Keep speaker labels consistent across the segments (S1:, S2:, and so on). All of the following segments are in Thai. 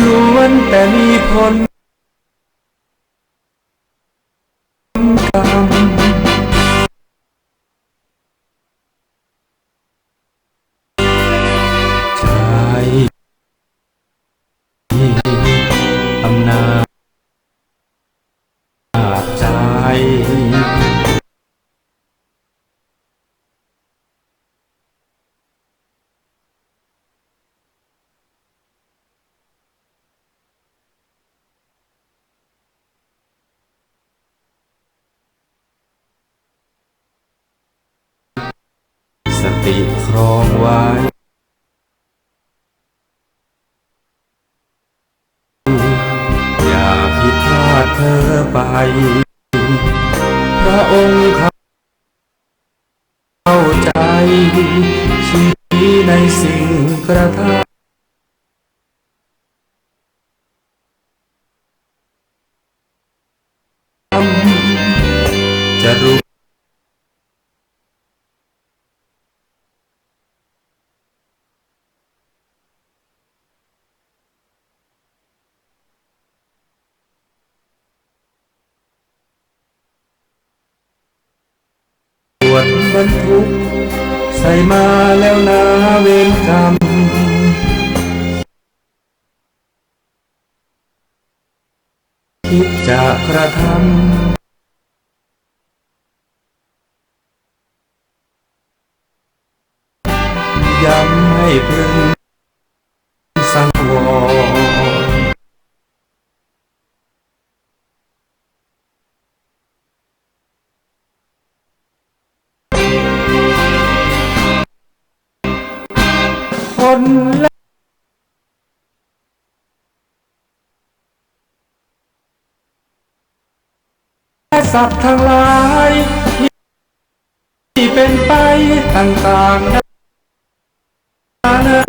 S1: ล้วนแต่มีผลกรรมใจอำนาจใจสติครองไว้อย่าผิดพลาดเธอไปพระองค์เข้าใจชี้ในสิ่งกระทำจะรู้ตรวจบรรทุกใส่มาแล้วนาเวรกรรมคิดจะกระทำย้ำให้พึงสังวรคนและสัตว์ทั้งหลายที่เป็นไปต่างๆนานา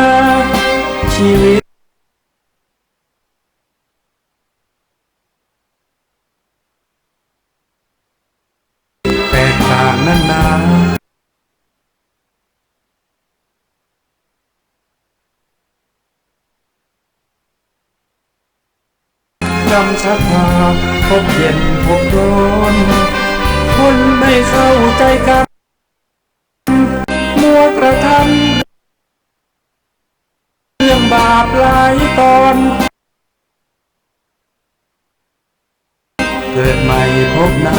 S1: ชีวิตแตกต่างนานา กรรมชักพาพบเย็นพบร้อนคนไม่เข้าใจกันมัวกระทำเรื่องบาปหลายตอนเกิดใหม่พบหน้า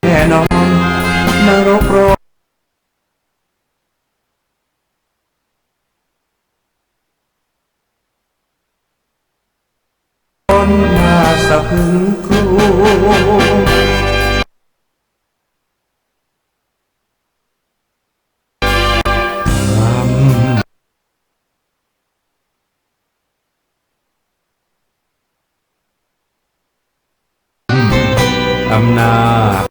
S1: แน่นอนนรกร้อนมาสะพึงกลัวอำนาจ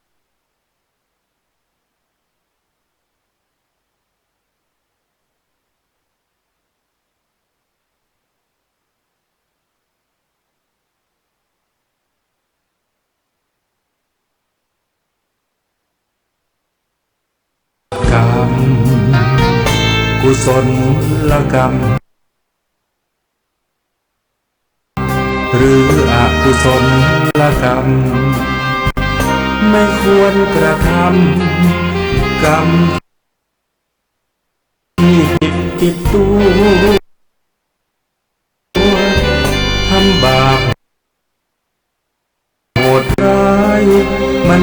S1: กรรมกุศลกรรมหรืออกุศลกรรมไม่ควรกระทำกรรมที่ผิดติดตัวทำบาปโหดร้ายมัน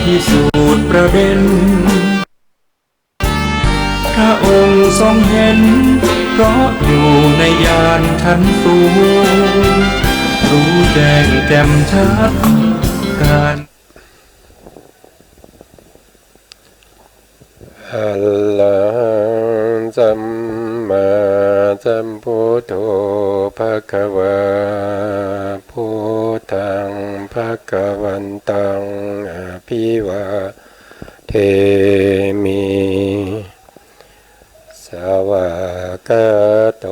S1: พิสูจน์ประเด็นพระองค์ทรงเห็นเพราะอยู่ในญาณชั้นสูงรู้แจ้งแจ่มชัดการ
S2: อะระหังสัมมาสัมพุทโธภะคะวะพุทธังภะคะวันตังอะภิวาเทมิสวากขาโต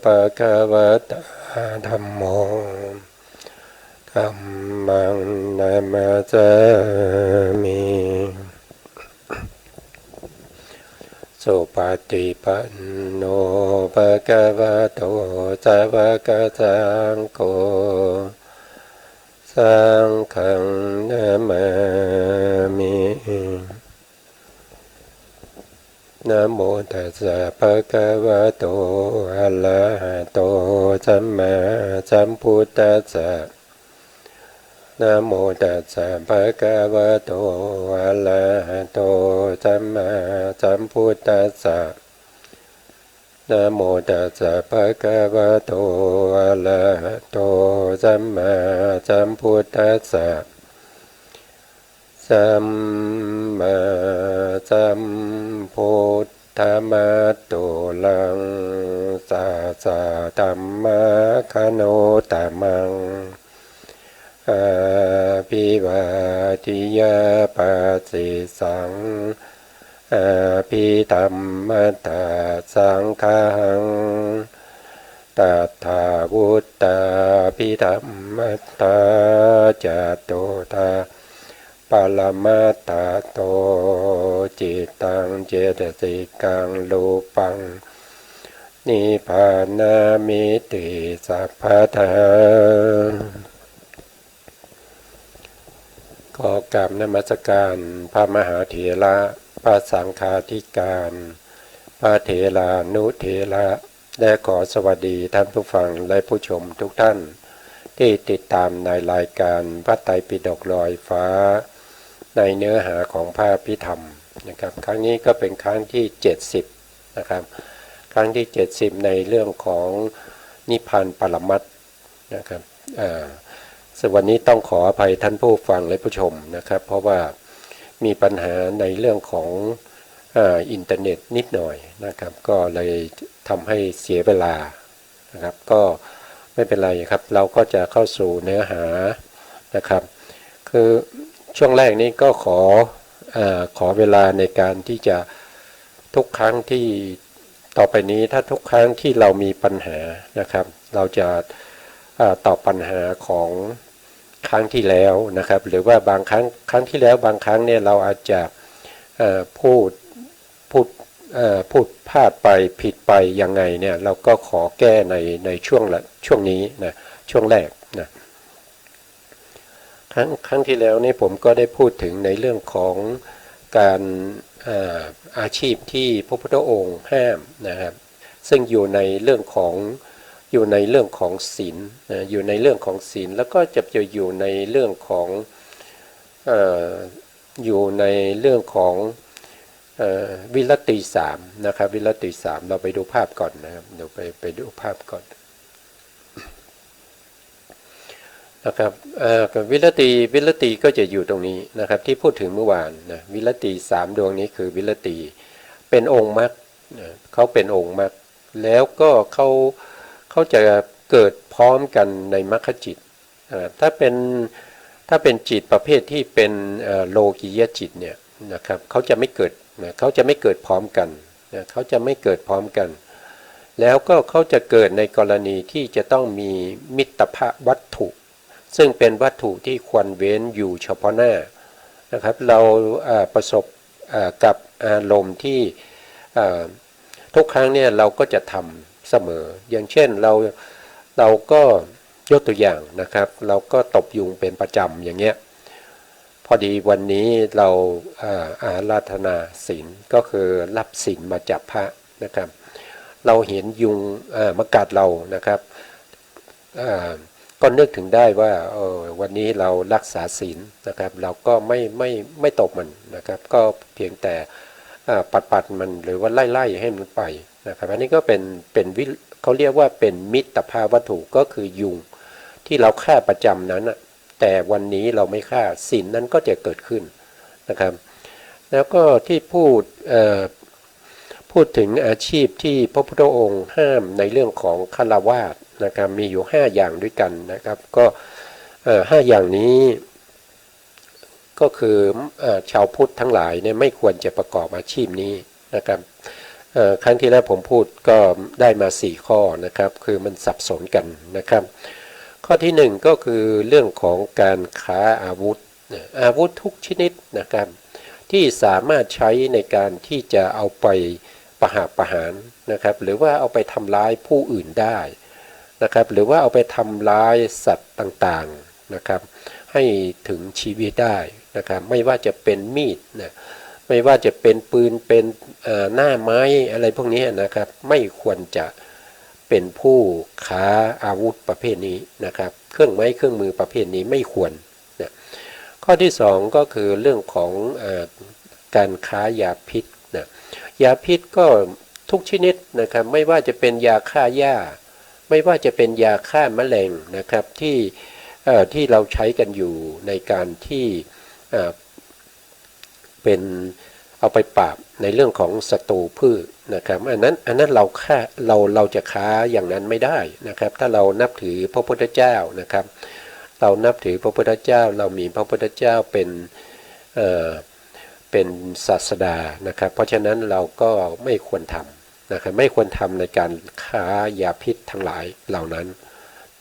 S2: ภะคะวะตาธัมโมธัมมังนัมมาสามิสุปฏิปันโนภะคะวะโตสาวกสังโฆสังฆังนามามินะโมตัสสะภะคะวะโตอะระหะโตสัมมาสัมพุทธัสสะนะโมตัสสะภะคะวะโตอะระหะโตสัมมาสัมพุทธัสสะนะโมตัสสะภะคะวะโตอะระหะโตสัมมาสัมพุทธัสสะสัมมาสัมพุทธะมัตโตลังสัสสะธัมมะคโนตมังอาภิวาทิยาปัสสิสังอาภิธรรมตาสังฆังตัทธาวุตตาภิธรรมตาจโตทาปรมัตตโตจิตตังเจตสิกังรูปังนิพพานามิติสัพพทาขอกราบนมัสการพระมหาเถระพระสังฆาธิการพระเถรานุเถระและขอสวัสดีท่านผู้ฟังและผู้ชมทุกท่านที่ติดตามในรายการพระไตรปิฎกลอยฟ้าในเนื้อหาของพระอภิธรรมนะครับครั้งนี้ก็เป็นครั้งที่70นะครับครั้งที่70ในเรื่องของนิพพานปรมัตถ์นะครับส่วนวันนี้ต้องขออภัยท่านผู้ฟังและผู้ชมนะครับเพราะว่ามีปัญหาในเรื่องของอินเทอร์เน็ตนิดหน่อยนะครับก็เลยทำให้เสียเวลานะครับก็ไม่เป็นไรครับเราก็จะเข้าสู่เนื้อหานะครับคือช่วงแรกนี้ก็ขอเวลาในการที่จะทุกครั้งที่ต่อไปนี้ถ้าทุกครั้งที่เรามีปัญหานะครับเราจะตอบปัญหาของครั้งที่แล้วนะครับหรือว่าบางครั้งที่แล้วบางครั้งเนี่ยเราอาจจะพูดพลาดไปผิดไปยังไงเนี่ยเราก็ขอแก้ในช่วงนี้นะช่วงแรกนะครั้งที่แล้วนี่ผมก็ได้พูดถึงในเรื่องของการอาชีพที่พระพุทธองค์ห้ามนะครับซึ่งอยู่ในเรื่องของศีลอยู่ในเรื่องของศีลแล้วก็จะอยู่ในเรื่องของวิรติ3นะครับวิรติ3เราไปดูภาพก่อนนะครับเดี๋ยวไปดูภาพก่อนนะครับวิรติก็จะอยู่ตรงนี้นะครับที่พูดถึงเมื่อวานนะวิรติ3ดวงนี้คือวิรติเป็นองค์มรรคเขาเป็นองค์มรรคแล้วก็เขาจะเกิดพร้อมกันในมรรคจิตถ้าเป็นจิตประเภทที่เป็นโลกียจิตเนี่ยนะครับเขาจะไม่เกิดพร้อมกันนะเขาจะไม่เกิดพร้อมกันแล้วก็เขาจะเกิดในกรณีที่จะต้องมีมิตรภวัตถุซึ่งเป็นวัตถุที่ควรเว้นอยู่เฉพาะหน้านะครับเราประสบกับอารมณ์ที่ทุกครั้งเนี่ยเราก็จะทำเสมออย่างเช่นเราก็ยกตัวอย่างนะครับเราก็ตบยุงเป็นประจำอย่างเงี้ยพอดีวันนี้เราอาราธนาศีลก็คือรับศีลมาจากพระนะครับเราเห็นยุงมากัดเรานะครับ ก็นึกถึงได้ว่าวันนี้เรารักษาศีลนะครับเราก็ไม่ตกมันนะครับก็เพียงแต่ปัดมันหรือว่าไล่ให้มันไปนะครับอันนี้ก็เป็นเขาเรียกว่าเป็นมิตรภาพวัตถุก็คือยุงที่เราฆ่าประจำนั้นแต่วันนี้เราไม่ฆ่าศีลนั้นก็จะเกิดขึ้นนะครับแล้วก็ที่พูดถึงอาชีพที่พระพุทธองค์ห้ามในเรื่องของฆราวาสนะครับมีอยู่5อย่างด้วยกันนะครับก็5อย่างนี้ก็คือชาวพุทธทั้งหลายเนี่ยไม่ควรจะประกอบอาชีพนี้นะครับครั้งที่แล้วผมพูดก็ได้มา4ข้อนะครับคือมันสับสนกันนะครับข้อที่1ก็คือเรื่องของการค้าอาวุธทุกชนิดนะครับที่สามารถใช้ในการที่จะเอาไปประหารนะครับหรือว่าเอาไปทำร้ายผู้อื่นได้นะครับหรือว่าเอาไปทำร้ายสัตว์ต่างๆนะครับให้ถึงชีวิตได้นะครับไม่ว่าจะเป็นมีดนะไม่ว่าจะเป็นปืนเป็นหน้าไม้อะไรพวกนี้นะครับไม่ควรจะเป็นผู้ค้าอาวุธประเภทนี้นะครับเครื่องไม้เครื่องมือประเภทนี้ไม่ควรนะข้อที่2ก็คือเรื่องของการค้ายาพิษนะยาพิษก็ทุกชนิดนะครับไม่ว่าจะเป็นยาฆ่าหญ้าไม่ว่าจะเป็นยาฆ่าแมลงนะครับที่เราใช้กันอยู่ในการที่เป็นเอาไปปราบในเรื่องของศัตรูพืชนะครับอันนั้นเราจะค้าอย่างนั้นไม่ได้นะครับถ้าเรานับถือพระพุทธเจ้านะครับเรานับถือพระพุทธเจ้าเรามีพระพุทธเจ้าเป็นศาสดานะครับเพราะฉะนั้นเราก็ไม่ควรทำนะครับไม่ควรทำในการค้ายาพิษทั้งหลายเหล่านั้น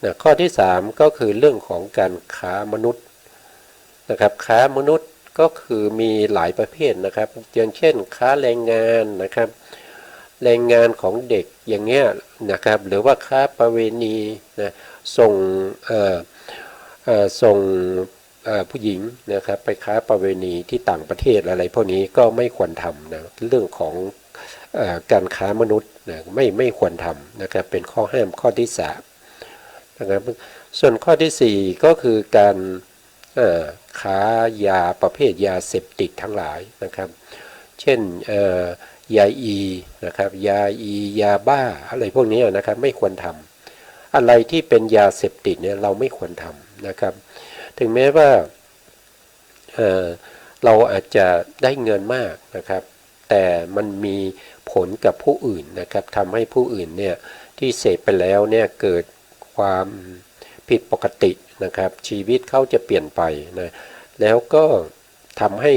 S2: นะข้อที่3ก็คือเรื่องของการค้ามนุษย์นะครับค้ามนุษย์ก็คือมีหลายประเภทนะครับอย่างเช่นค้าแรงงานนะครับแรงงานของเด็กอย่างเงี้ยนะครับหรือว่าค้าประเวณีนะส่งผู้หญิงนะครับไปค้าประเวณีที่ต่างประเทศอะไรพวกนี้ก็ไม่ควรทำนะเรื่องของการค้ามนุษย์นะไม่ควรทำนะครับเป็นข้อห้ามข้อที่3นะครับส่วนข้อที่4ก็คือการค้ายาประเภทยาเสพติดทั้งหลายนะครับเช่นยานะครับยาบ้าอะไรพวกนี้นะครับไม่ควรทำอะไรที่เป็นยาเสพติดเนี่ยเราไม่ควรทำนะครับถึงแม้ว่าเราอาจจะได้เงินมากนะครับแต่มันมีผลกับผู้อื่นนะครับทำให้ผู้อื่นเนี่ยที่เสพไปแล้วเนี่ยเกิดความผิดปกตินะครับชีวิตเขาจะเปลี่ยนไปนะแล้วก็ทำให้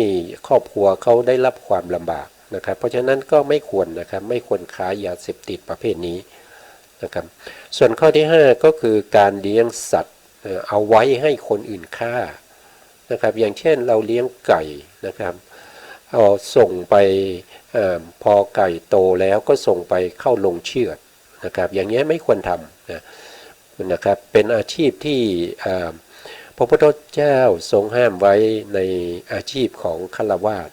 S2: ครอบครัวเขาได้รับความลำบากนะครับเพราะฉะนั้นก็ไม่ควรนะครับไม่ควรค้ายาเสพติดประเภทนี้นะครับส่วนข้อที่5ก็คือการเลี้ยงสัตว์เอาไว้ให้คนอื่นฆ่านะครับอย่างเช่นเราเลี้ยงไก่นะครับเอาส่งไปพอไก่โตแล้วก็ส่งไปเข้าโรงเชือดนะครับอย่างนี้ไม่ควรทำนะครับเป็นอาชีพที่พระพุทธเจ้าทรงห้ามไว้ในอาชีพของฆราวาส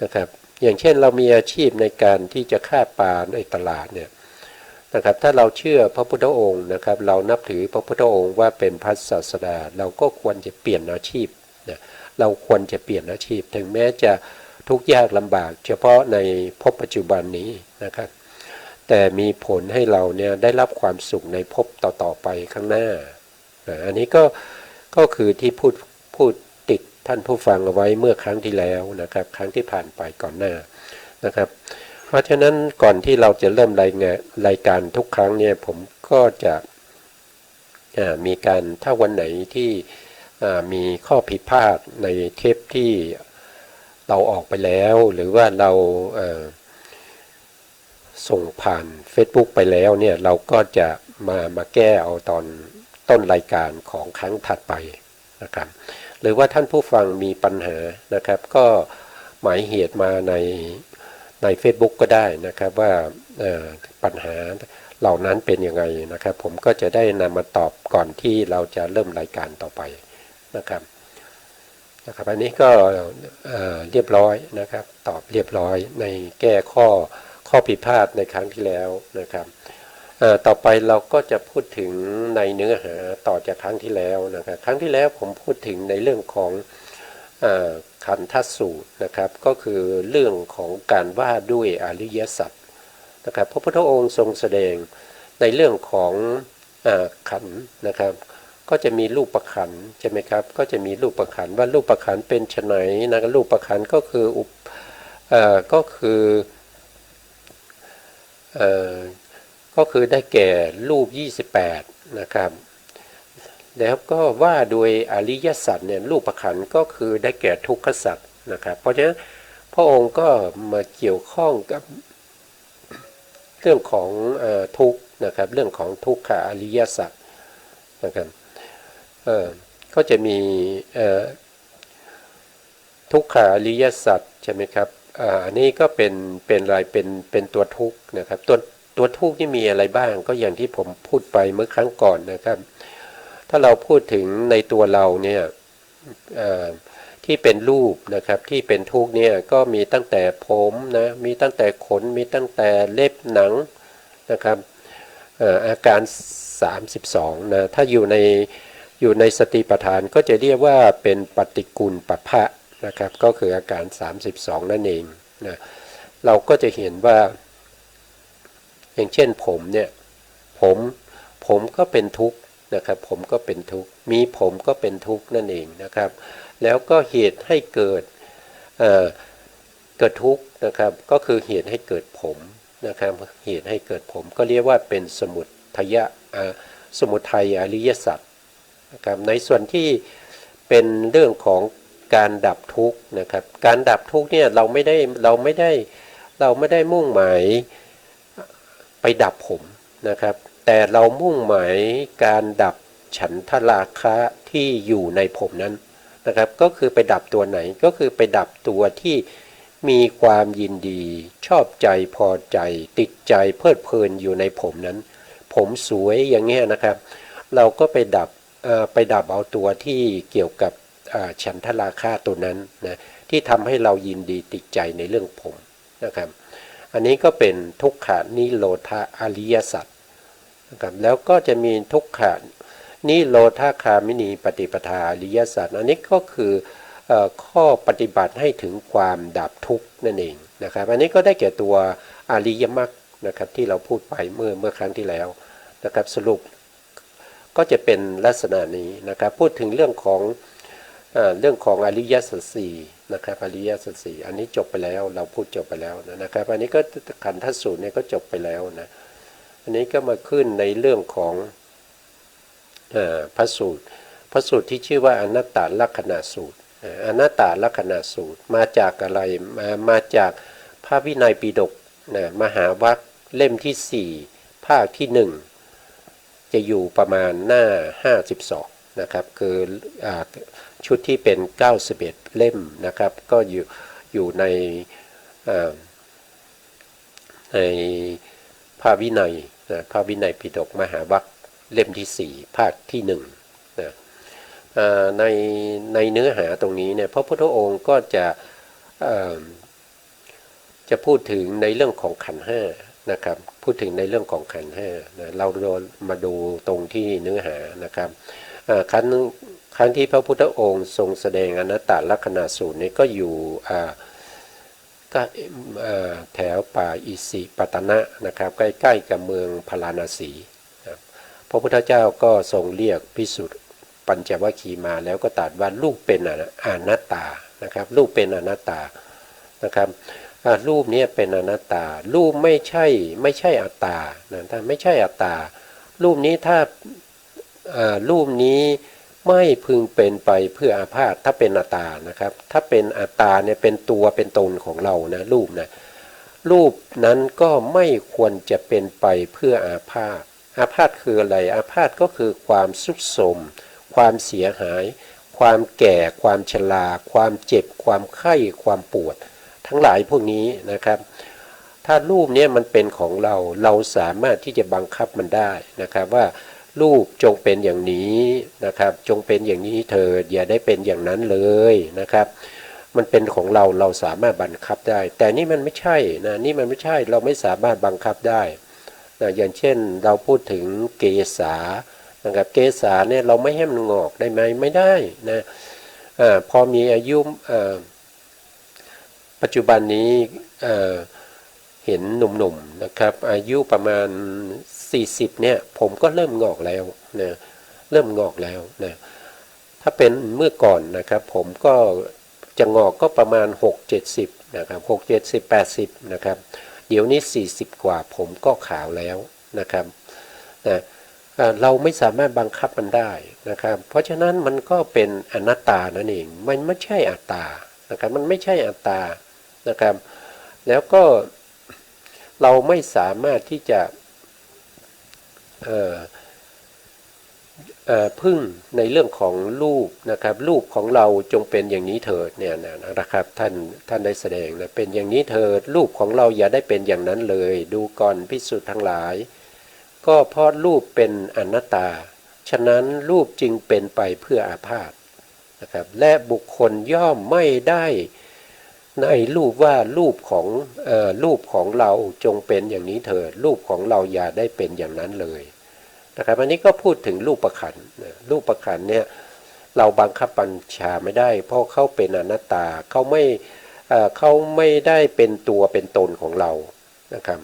S2: นะครับอย่างเช่นเรามีอาชีพในการที่จะฆ่าปลาในตลาดเนี่ยนะครับถ้าเราเชื่อพระพุทธองค์นะครับเรานับถือพระพุทธองค์ว่าเป็นพระศาสดาเราก็ควรจะเปลี่ยนอาชีพนะเราควรจะเปลี่ยนอาชีพถึงแม้จะทุกข์ยากลำบากเฉพาะในภพปัจจุบันนี้นะครับแต่มีผลให้เราเนี่ยได้รับความสุขในภพต่อไปข้างหน้าอันนี้ก็คือที่พูดติดท่านผู้ฟังเอาไว้เมื่อครั้งที่แล้วนะครับครั้งที่ผ่านไปก่อนหน้านะครับเพราะฉะนั้นก่อนที่เราจะเริ่มรายการทุกครั้งเนี่ยผมก็จะมีการถ้าวันไหนที่มีข้อผิดพลาดในเทปที่เราออกไปแล้วหรือว่าเราส่งผ่าน Facebook ไปแล้วเนี่ยเราก็จะมาแก้เอาตอนต้นรายการของครั้งถัดไปนะครับหรือว่าท่านผู้ฟังมีปัญหานะครับก็หมายเหตุมาใน Facebook ก็ได้นะครับว่าปัญหาเหล่านั้นเป็นยังไงนะครับผมก็จะได้นำมาตอบก่อนที่เราจะเริ่มรายการต่อไปนะครับอันนี้ก็เรียบร้อยนะครับตอบเรียบร้อยในแก้ข้อผิดพลาดในครั้งที่แล้วนะครับ ต่อไปเราก็จะพูดถึงในเนื้อหาต่อจากครั้งที่แล้วนะครับครั้งที่แล้วผมพูดถึงในเรื่องของขันธสูตรนะครับก็คือเรื่องของการว่าด้วยอริยสัจนะครับพระพุทธองค์ทรงแสดงในเรื่องของขันธ์นะครับก็จะมีรูปขันธ์ใช่ไหมครับก็จะมีรูปขันธ์ว่ารูปขันธ์เป็นไฉนนะรูปขันธ์ก็คือก็คือได้แก่รูป28นะครับแล้วก็ว่าโดยอริยสัจเนี่ยรูปขันธ์ก็คือได้แก่ทุกขสัจนะครับเพราะฉะนั้นพระองค์ก็มาเกี่ยวข้องกับเรื่องของทุกข์นะครับเรื่องของทุกขอริยสัจนะครับก็จะมีทุกขอริยสัจใช่ไหมครับอันนี้ก็เป็นอะไรเป็นตัวทุกข์นะครับตัวทุกข์ที่มีอะไรบ้างก็อย่างที่ผมพูดไปเมื่อครั้งก่อนนะครับถ้าเราพูดถึงในตัวเราเนี่ยที่เป็นรูปนะครับที่เป็นทุกข์เนี่ยก็มีตั้งแต่ผมนะมีตั้งแต่ขนมีตั้งแต่เล็บหนังนะครับอาการ32นะถ้าอยู่ในสติปัฏฐานก็จะเรียกว่าเป็นปฏิกูลปภะนะครับก็คืออาการ32นั่นเองนะเราก็จะเห็นว่าอย่างเช่นผมเนี่ยผมก็เป็นทุกข์นะครับผมก็เป็นทุกข์มีผมก็เป็นทุกข์นั่นเองนะครับแล้วก็เหตุให้เกิดทุกข์นะครับก็คือเหตุให้เกิดผมนะครับเหตุให้เกิดผมก็เรียกว่าเป็นสมุทัยอริยสัจนะครับในส่วนที่เป็นเรื่องของการดับทุกข์นะครับการดับทุกข์เนี่ยเราไม่ได้มุ่งหมายไปดับผมนะครับแต่เรามุ่งหมายการดับฉันทราคะที่อยู่ในผมนั้นนะครับก็คือไปดับตัวไหนก็คือไปดับตัวที่มีความยินดีชอบใจพอใจติดใจเพลิดเพลินอยู่ในผมนั้นผมสวยอย่างเงี้ยนะครับเราก็ไปดับเอาตัวที่เกี่ยวกับฉันทราคะตัวนั้นนะที่ทำให้เรายินดีติดใจในเรื่องผมนะครับอันนี้ก็เป็นทุกขานิโรธาอริยสัจนะครับแล้วก็จะมีทุกขานิโรธาคามินีปฏิปทาอริยสัจอันนี้ก็คือข้อปฏิบัติให้ถึงความดับทุกข์นั่นเองนะครับอันนี้ก็ได้แก่ตัวอริยมรรคนะครับที่เราพูดไปเมื่อครั้งที่แล้วนะครับสรุปก็จะเป็นลักษณะนี้นะครับพูดถึงเรื่องของอริยสัจสี่นะครับอริยสัจสี่อันนี้จบไปแล้วเราพูดจบไปแล้วนะครับอันนี้ก็ขันธสูตรเนี่ยก็จบไปแล้วนะอันนี้ก็มาขึ้นในเรื่องของพระสูตรที่ชื่อว่าอนัตตลักขณสูตรอนัตตลักขณสูตรมาจากอะไรมาจากพระวินัยปิฎกนะมหาวรรคเล่มที่4ภาคที่1จะอยู่ประมาณหน้า52นะครับคือชุดที่เป็น91เล่มนะครับก็อยู่ในพระวินัยพระวินัยปิฎกมหาวรรคเล่มที่4ภาคที่1นะในเนื้อหาตรงนี้เนี่ยพระพุทธองค์ก็จะพูดถึงในเรื่องของขันธ์ห้านะครับพูดถึงในเรื่องของขันธ์ห้านะเรามาดูตรงที่เนื้อหานะครับครั้งที่พระพุทธองค์ทรงแสดงอนัตตลักขณสูตรนี้ก็อยู่แถวป่าอิสิปตนะนะครับใกล้ๆกับเมืองพาราณสีพระพุทธเจ้าก็ทรงเรียกภิกษุปัญจวัคคีย์มาแล้วก็ตรัสว่ารูปเป็นอนัตตานะครับรูปเป็นอนัตตานะครับรูปนี้เป็นอนัตตารูปไม่ใช่อัตตานะถ้าไม่ใช่อัตตารูปนี้ถ้ารูปนี้ไม่พึงเป็นไปเพื่ออาพาธถ้าเป็นอัตตานะครับถ้าเป็นอัตตาเนี่ยเป็นตัวเป็นตนของเรานะรูปนั้นก็ไม่ควรจะเป็นไปเพื่ออาพาธคืออะไรอาพาธก็คือความทรุดโทรมความเสียหายความแก่ความชราความเจ็บความไข้ความปวดทั้งหลายพวกนี้นะครับถ้ารูปนี้มันเป็นของเราสามารถที่จะบังคับมันได้นะครับว่ารูปจงเป็นอย่างนี้นะครับจงเป็นอย่างนี้เถิดอย่าได้เป็นอย่างนั้นเลยนะครับมันเป็นของเราสามารถบังคับได้แต่นี่มันไม่ใช่นะนี่มันไม่ใช่เราไม่สามารถบังคับได้ นะอย่างเช่นเราพูดถึงเกษานะครับเกษาเนี่ยเราไม่ให้มันงอกได้ไหมไม่ได้นะพอมีอายุปัจจุบันนี้เห็นหนุ่มๆนะครับอายุประมาณ40เนี่ยผมก็เริ่มงอกแล้วนะเริ่มงอกแล้วนะถ้าเป็นเมื่อก่อนนะครับผมก็จะงอกก็ประมาณ6-70นะครับ6-70-80นะครับเดี๋ยวนี้40กว่าผมก็ขาวแล้วนะครับนะเราไม่สามารถบังคับมันได้นะครับเพราะฉะนั้นมันก็เป็นอนัตตานั่นเองมันไม่ใช่อัตตานะครับมันไม่ใช่อัตตานะครับแล้วก็เราไม่สามารถที่จะพึ่งในเรื่องของรูปนะครับรูปของเราจงเป็นอย่างนี้เถิดเนี่ยนะครับท่านได้แสดงนะเป็นอย่างนี้เถิดรูปของเราอย่าได้เป็นอย่างนั้นเลยดูก่อนภิกษุทั้งหลายก็เพราะรูปเป็นอนัตตาฉะนั้นรูปจึงเป็นไปเพื่ออาพาธนะครับและบุคคลย่อมไม่ได้ในรูปว่ารูปของเราจงเป็นอย่างนี้เถิดรูปของเราอย่าได้เป็นอย่างนั้นเลยนะครับอันนี้ก็พูดถึงรูปขันธ์รูปขันธ์เนี่ยเราบังคับบัญชาไม่ได้เพราะเขาเป็นอนัตตาเขาไม่ได้เป็นตัวเป็นตนของเรานะครับ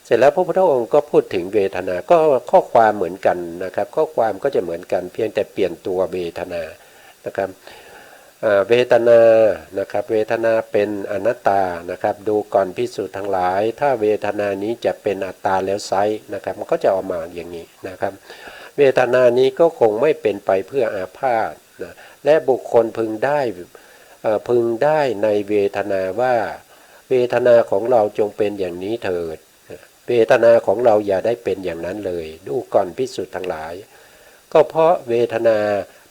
S2: เสร็จแล้วพระพุทธองค์ก็พูดถึงเวทนาก็ข้อความเหมือนกันนะครับข้อความก็จะเหมือนกันเพียงแต่เปลี่ยนตัวเวทนานะครับเวทนานะครับเวทนาเป็นอนัตตานะครับดูก่อนภิกษุทั้งหลายถ้าเวทนานี้จะเป็นอัตตาแล้วไซนะครับมันก็จะออกมาอย่างนี้นะครับเวทนานี้ก็คงไม่เป็นไปเพื่ออาพาธนะและบุคคลพึงได้ในเวทนาว่าเวทนาของเราจงเป็นอย่างนี้เถิดเวทนาของเราอย่าได้เป็นอย่างนั้นเลยดูก่อนภิกษุทั้งหลายก็เพราะเวทนา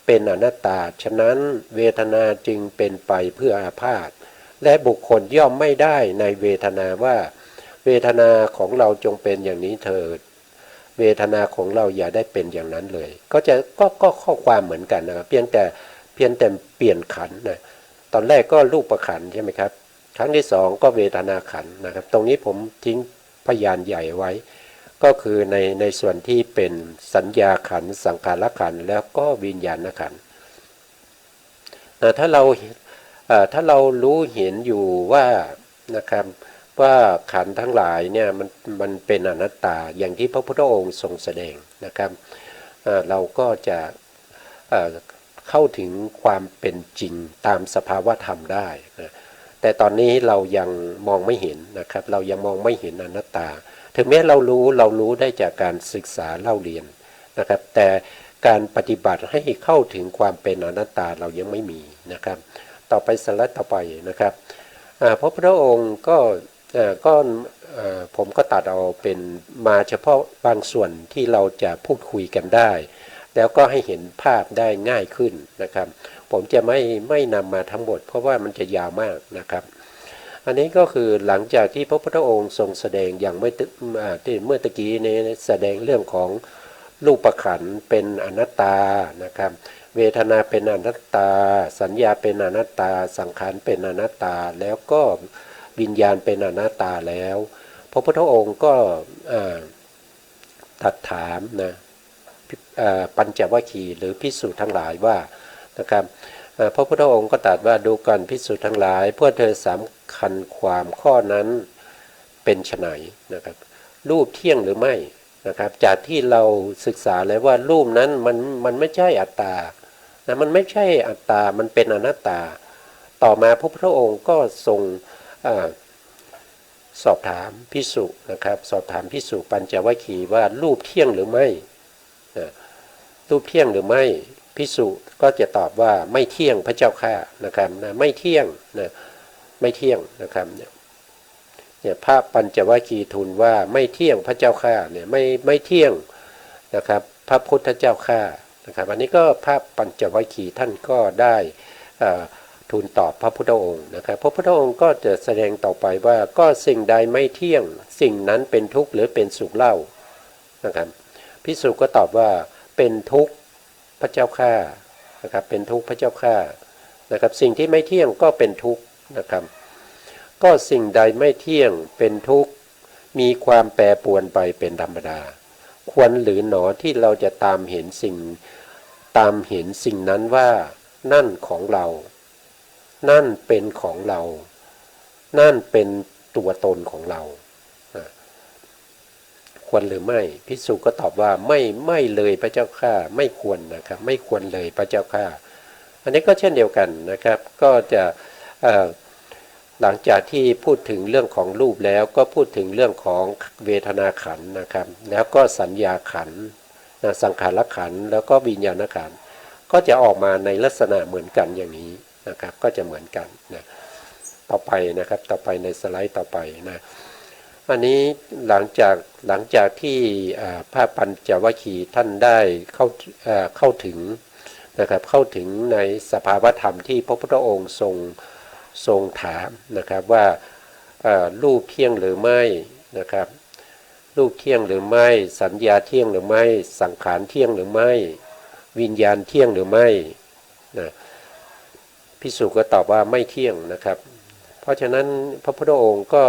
S2: เป็นอนัตตาฉะนั้นเวทนาจึงเป็นไปเพื่ออาพาธและบุคคลย่อมไม่ได้ในเวทนาว่าเวทนาของเราจงเป็นอย่างนี้เถิดเวทนาของเราอย่าได้เป็นอย่างนั้นเลยก็ข้อความเหมือนกันนะครับเพียงแต่เปลี่ยนขันธ์นะตอนแรกก็รูปขันธ์ใช่ไหมครับครั้งที่สองก็เวทนาขันธ์นะครับตรงนี้ผมทิ้งพยานใหญ่ไว้ก็คือในส่วนที่เป็นสัญญาขันธ์สังขารขันธ์แล้วก็วิญญาณขันธ์ถ้าเรารู้เห็นอยู่ว่านะครับว่าขันธ์ทั้งหลายเนี่ยมันเป็นอนัตตาอย่างที่พระพุทธองค์ทรงแสดงนะครับเราก็จะเข้าถึงความเป็นจริงตามสภาวะธรรมได้นะแต่ตอนนี้เรายังมองไม่เห็นนะครับเรายังมองไม่เห็นอนัตตาถึงแม้เรารู้ได้จากการศึกษาเล่าเรียนนะครับแต่การปฏิบัติให้เข้าถึงความเป็นอนัตตาเรายังไม่มีนะครับต่อไปสไลด์ต่อไปนะครับพระพุทธองค์ก็ผมก็ตัดเอาเป็นมาเฉพาะบางส่วนที่เราจะพูดคุยกันได้แล้วก็ให้เห็นภาพได้ง่ายขึ้นนะครับผมจะไม่นำมาทั้งหมดเพราะว่ามันจะยาวมากนะครับอันนี้ก็คือหลังจากที่พระพุทธองค์ทรงแสดงอย่างเมื่อตะกี้นี้แสดงเรื่องของรูปขันธ์เป็นอนัตตานะครับเวทนาเป็นอนัตตาสัญญาเป็นอนัตตาสังขารเป็นอนัตตาแล้วก็วิญญาณเป็นอนัตตาแล้วพระพุทธองค์ก็ตรัสถามนะปัญจวัคคีย์หรือภิกษุทั้งหลายว่านะครับพระพุทธองค์ก็ตรัสว่าดูก่อนภิกษุทั้งหลายพวกเธอสำคัญความข้อนั้นเป็นไฉนนะครับรูปเที่ยงหรือไม่นะครับจากที่เราศึกษาแล้วว่ารูปนั้นมันไม่ใช่อัตตานะมันไม่ใช่อัตตามันเป็นอนัตตาต่อมาพระพุทธองค์ก็ทรงสอบถามภิกษุนะครับสอบถามภิกษุปัญจวัคคีย์ว่ารูปเที่ยงหรือไม่รูปเที่ยงหรือไม่ภิกษุก็จะตอบว่าไม่เที่ยงพระเจ้าข้านะครับนะไม่เที่ยงนะไม่เที่ยงนะครับเนี่ยพระปัญจวัคคีย์ทูลว่าไม่เที่ยงพระเจ้าข้าเนี่ยไม่เที่ยงนะครับพระพุทธเจ้าข้านะครับอันนี้ก็พระปัญจวัคคีย์ท่านก็ได้ทูลตอบพระพุทธองค์นะครับพระพุทธองค์ก็จะแสดงต่อไปว่าก็สิ่งใดไม่เที่ยงสิ่งนั้นเป็นทุกข์หรือเป็นสุขเล่านะครับภิกษุก็ตอบว่าเป็นทุกข์พระเจ้าข้านะครับเป็นทุกข์พระเจ้าข้านะครับสิ่งที่ไม่เที่ยงก็เป็นทุกข์นะครับก็สิ่งใดไม่เที่ยงเป็นทุกข์ มีความแปรปรวนไปเป็นธรรมดาควรหรือหนอที่เราจะตามเห็นสิ่งนั้นว่านั่นของเรานั่นเป็นของเรานั่นเป็นตัวตนของเราควรหรือไม่ภิกษุก็ตอบว่าไม่เลยพระเจ้าข้าไม่ควรนะครับไม่ควรเลยพระเจ้าข้าอันนี้ก็เช่นเดียวกันนะครับก็จะหลังจากที่พูดถึงเรื่องของรูปแล้วก็พูดถึงเรื่องของเวทนาขันธ์นะครับแล้วก็สัญญาขันธ์สังขารขันธ์แล้วก็วิญญาณขันธ์ก็จะออกมาในลักษณะเหมือนกันอย่างนี้นะครับก็จะเหมือนกันนะต่อไปนะครับต่อไปในสไลด์ต่อไปนะอันนี้หลังจากที่พระปัญจวัคคีย์ท่านได้เข้าถึงนะครับเข้าถึงในสภาวธรรมที่พระพุทธองค์ทรงถามนะครับว่ารูปเที่ยงหรือไม่นะครับรูปเที่ยงหรือไม่สัญญาเที่ยงหรือไม่สังขารเที่ยงหรือไม่วิญญาณเที่ยงหรือไม่นะภิกษุก็ตอบว่าไม่เที่ยงนะครับเพราะฉะนั้นพระพุทธองค์ก็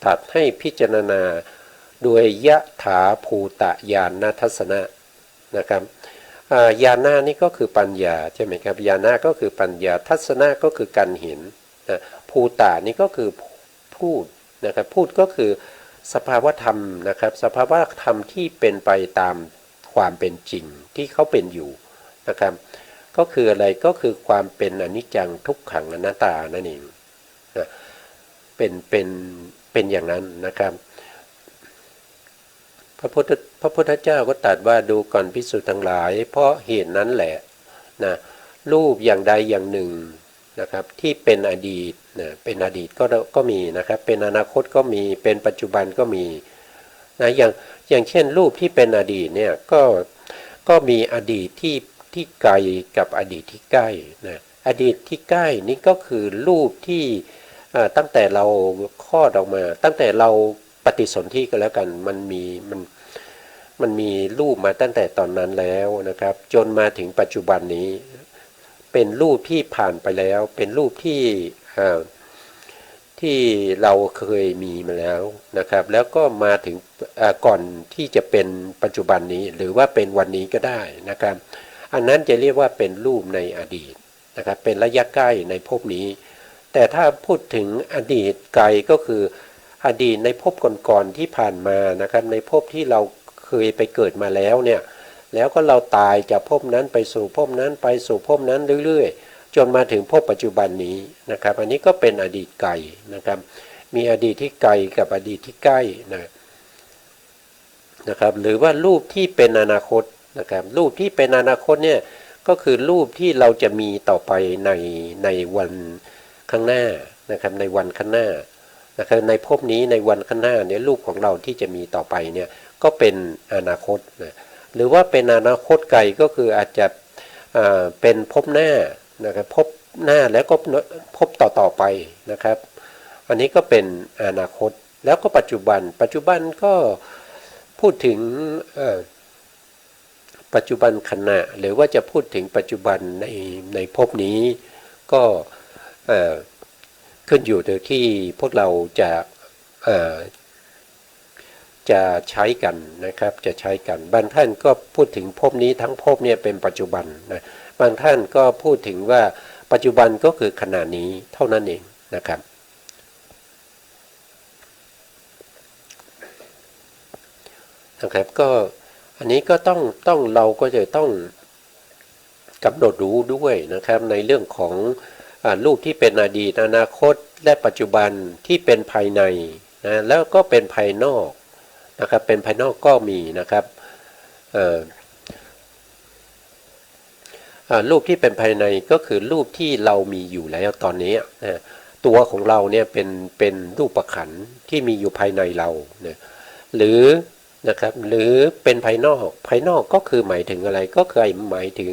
S2: ตรัสให้พิจารณาโดยยะถาภูตญาณทัศนะนะครับญาณะนี่ก็คือปัญญาใช่ไหมครับญาณะก็คือปัญญาทัศนะก็คือการเห็นภูตะนี่ก็คือพูดนะครับพูดก็คือสภาวธรรมนะครับสภาวธรรมที่เป็นไปตามความเป็นจริงที่เขาเป็นอยู่นะครับก็คืออะไรก็คือความเป็นอนิจจังทุกขังอนัตตานั่นเองนะเป็นอย่างนั้นนะครับพระพุทธเจ้าก็ตรัสว่าดูก่อนภิกษุทั้งหลายเพราะเหตุนั้นแหละนะรูปอย่างใดอย่างหนึ่งนะครับที่เป็นอดีตนะเป็นอดีตก็มีนะครับเป็นอนาคตก็มีเป็นปัจจุบันก็มีนะอย่างเช่นรูปที่เป็นอดีตเนี่ยก็มีอดีตที่ไกลกับอดีตที่ใกล้นะอดีตที่ใกล้นี่ก็คือรูปที่ตั้งแต่เราคลอดออกมาตั้งแต่เราปฏิสนธิก็แล้วกันมันมีรูปมาตั้งแต่ตอนนั้นแล้วนะครับจนมาถึงปัจจุบันนี้เป็นรูปที่ผ่านไปแล้วเป็นรูปที่เราเคยมีมาแล้วนะครับแล้วก็มาถึงก่อนที่จะเป็นปัจจุบันนี้หรือว่าเป็นวันนี้ก็ได้นะครับอันนั้นจะเรียกว่าเป็นรูปในอดีตนะครับเป็นระยะใกล้ในภพนี้แต่ถ้าพูดถึงอดีตไกลก็คืออดีตในภพก่อนๆที่ผ่านมานะครับในภพที่เราเคยไปเกิดมาแล้วเนี่ยแล้วก็เราตายจากภพนั้นไปสู่ภพนั้นไปสู่ภพนั้นเรื่อยๆจนมาถึงภพปัจจุบันนี้นะครับอันนี้ก็เป็นอดีตไกลนะครับมีอดีตที่ไกลกับอดีตที่ใกล้นะครับหรือว่ารูปที่เป็นอนาคตนะครับรูปที่เป็นอนาคตเนี่ยก็คือรูปที่เราจะมีต่อไปในวันข้างหน้านะครับในวันข้างหน้านะครับในภพนี้ในวันข้างหน้าเนี่ยรูปของเราที่จะมีต่อไปเนี่ยก็เป็นอนาคตนะหรือว่าเป็นอนาคตไกลก็คืออาจจะเป็นภพหน้านะครับภพหน้าแล้วก็ภพต่อไปนะครับอันนี้ก็เป็นอนาคตแล้วก็ปัจจุบันก็พูดถึงปัจจุบันขณะหรือว่าจะพูดถึงปัจจุบันในภพนี้ก็ขึ้นอยู่ที่พวกเราจะใช้กันนะครับจะใช้กันบางท่านก็พูดถึงภพนี้ทั้งภพเนี่ยเป็นปัจจุบันนะบางท่านก็พูดถึงว่าปัจจุบันก็คือขณะนี้เท่านั้นเองนะครับก็อันนี้ก็ต้องเราก็จะต้องกำหนดรู้ด้วยนะครับในเรื่องของรูปที่เป็นอดีตอนาคตและปัจจุบันที่เป็นภายในนะแล้วก็เป็นภายนอกนะครับเป็นภายนอกก็มีนะครับรูปที่เป็นภายในก็คือรูปที่เรามีอยู่แล้วตอนนี้นะตัวของเราเนี่ยเป็นรูปขันธ์ที่มีอยู่ภายในเรานะหรือนะครับหรือเป็นภายนอกก็คือหมายถึงอะไรก็คือหมายถึง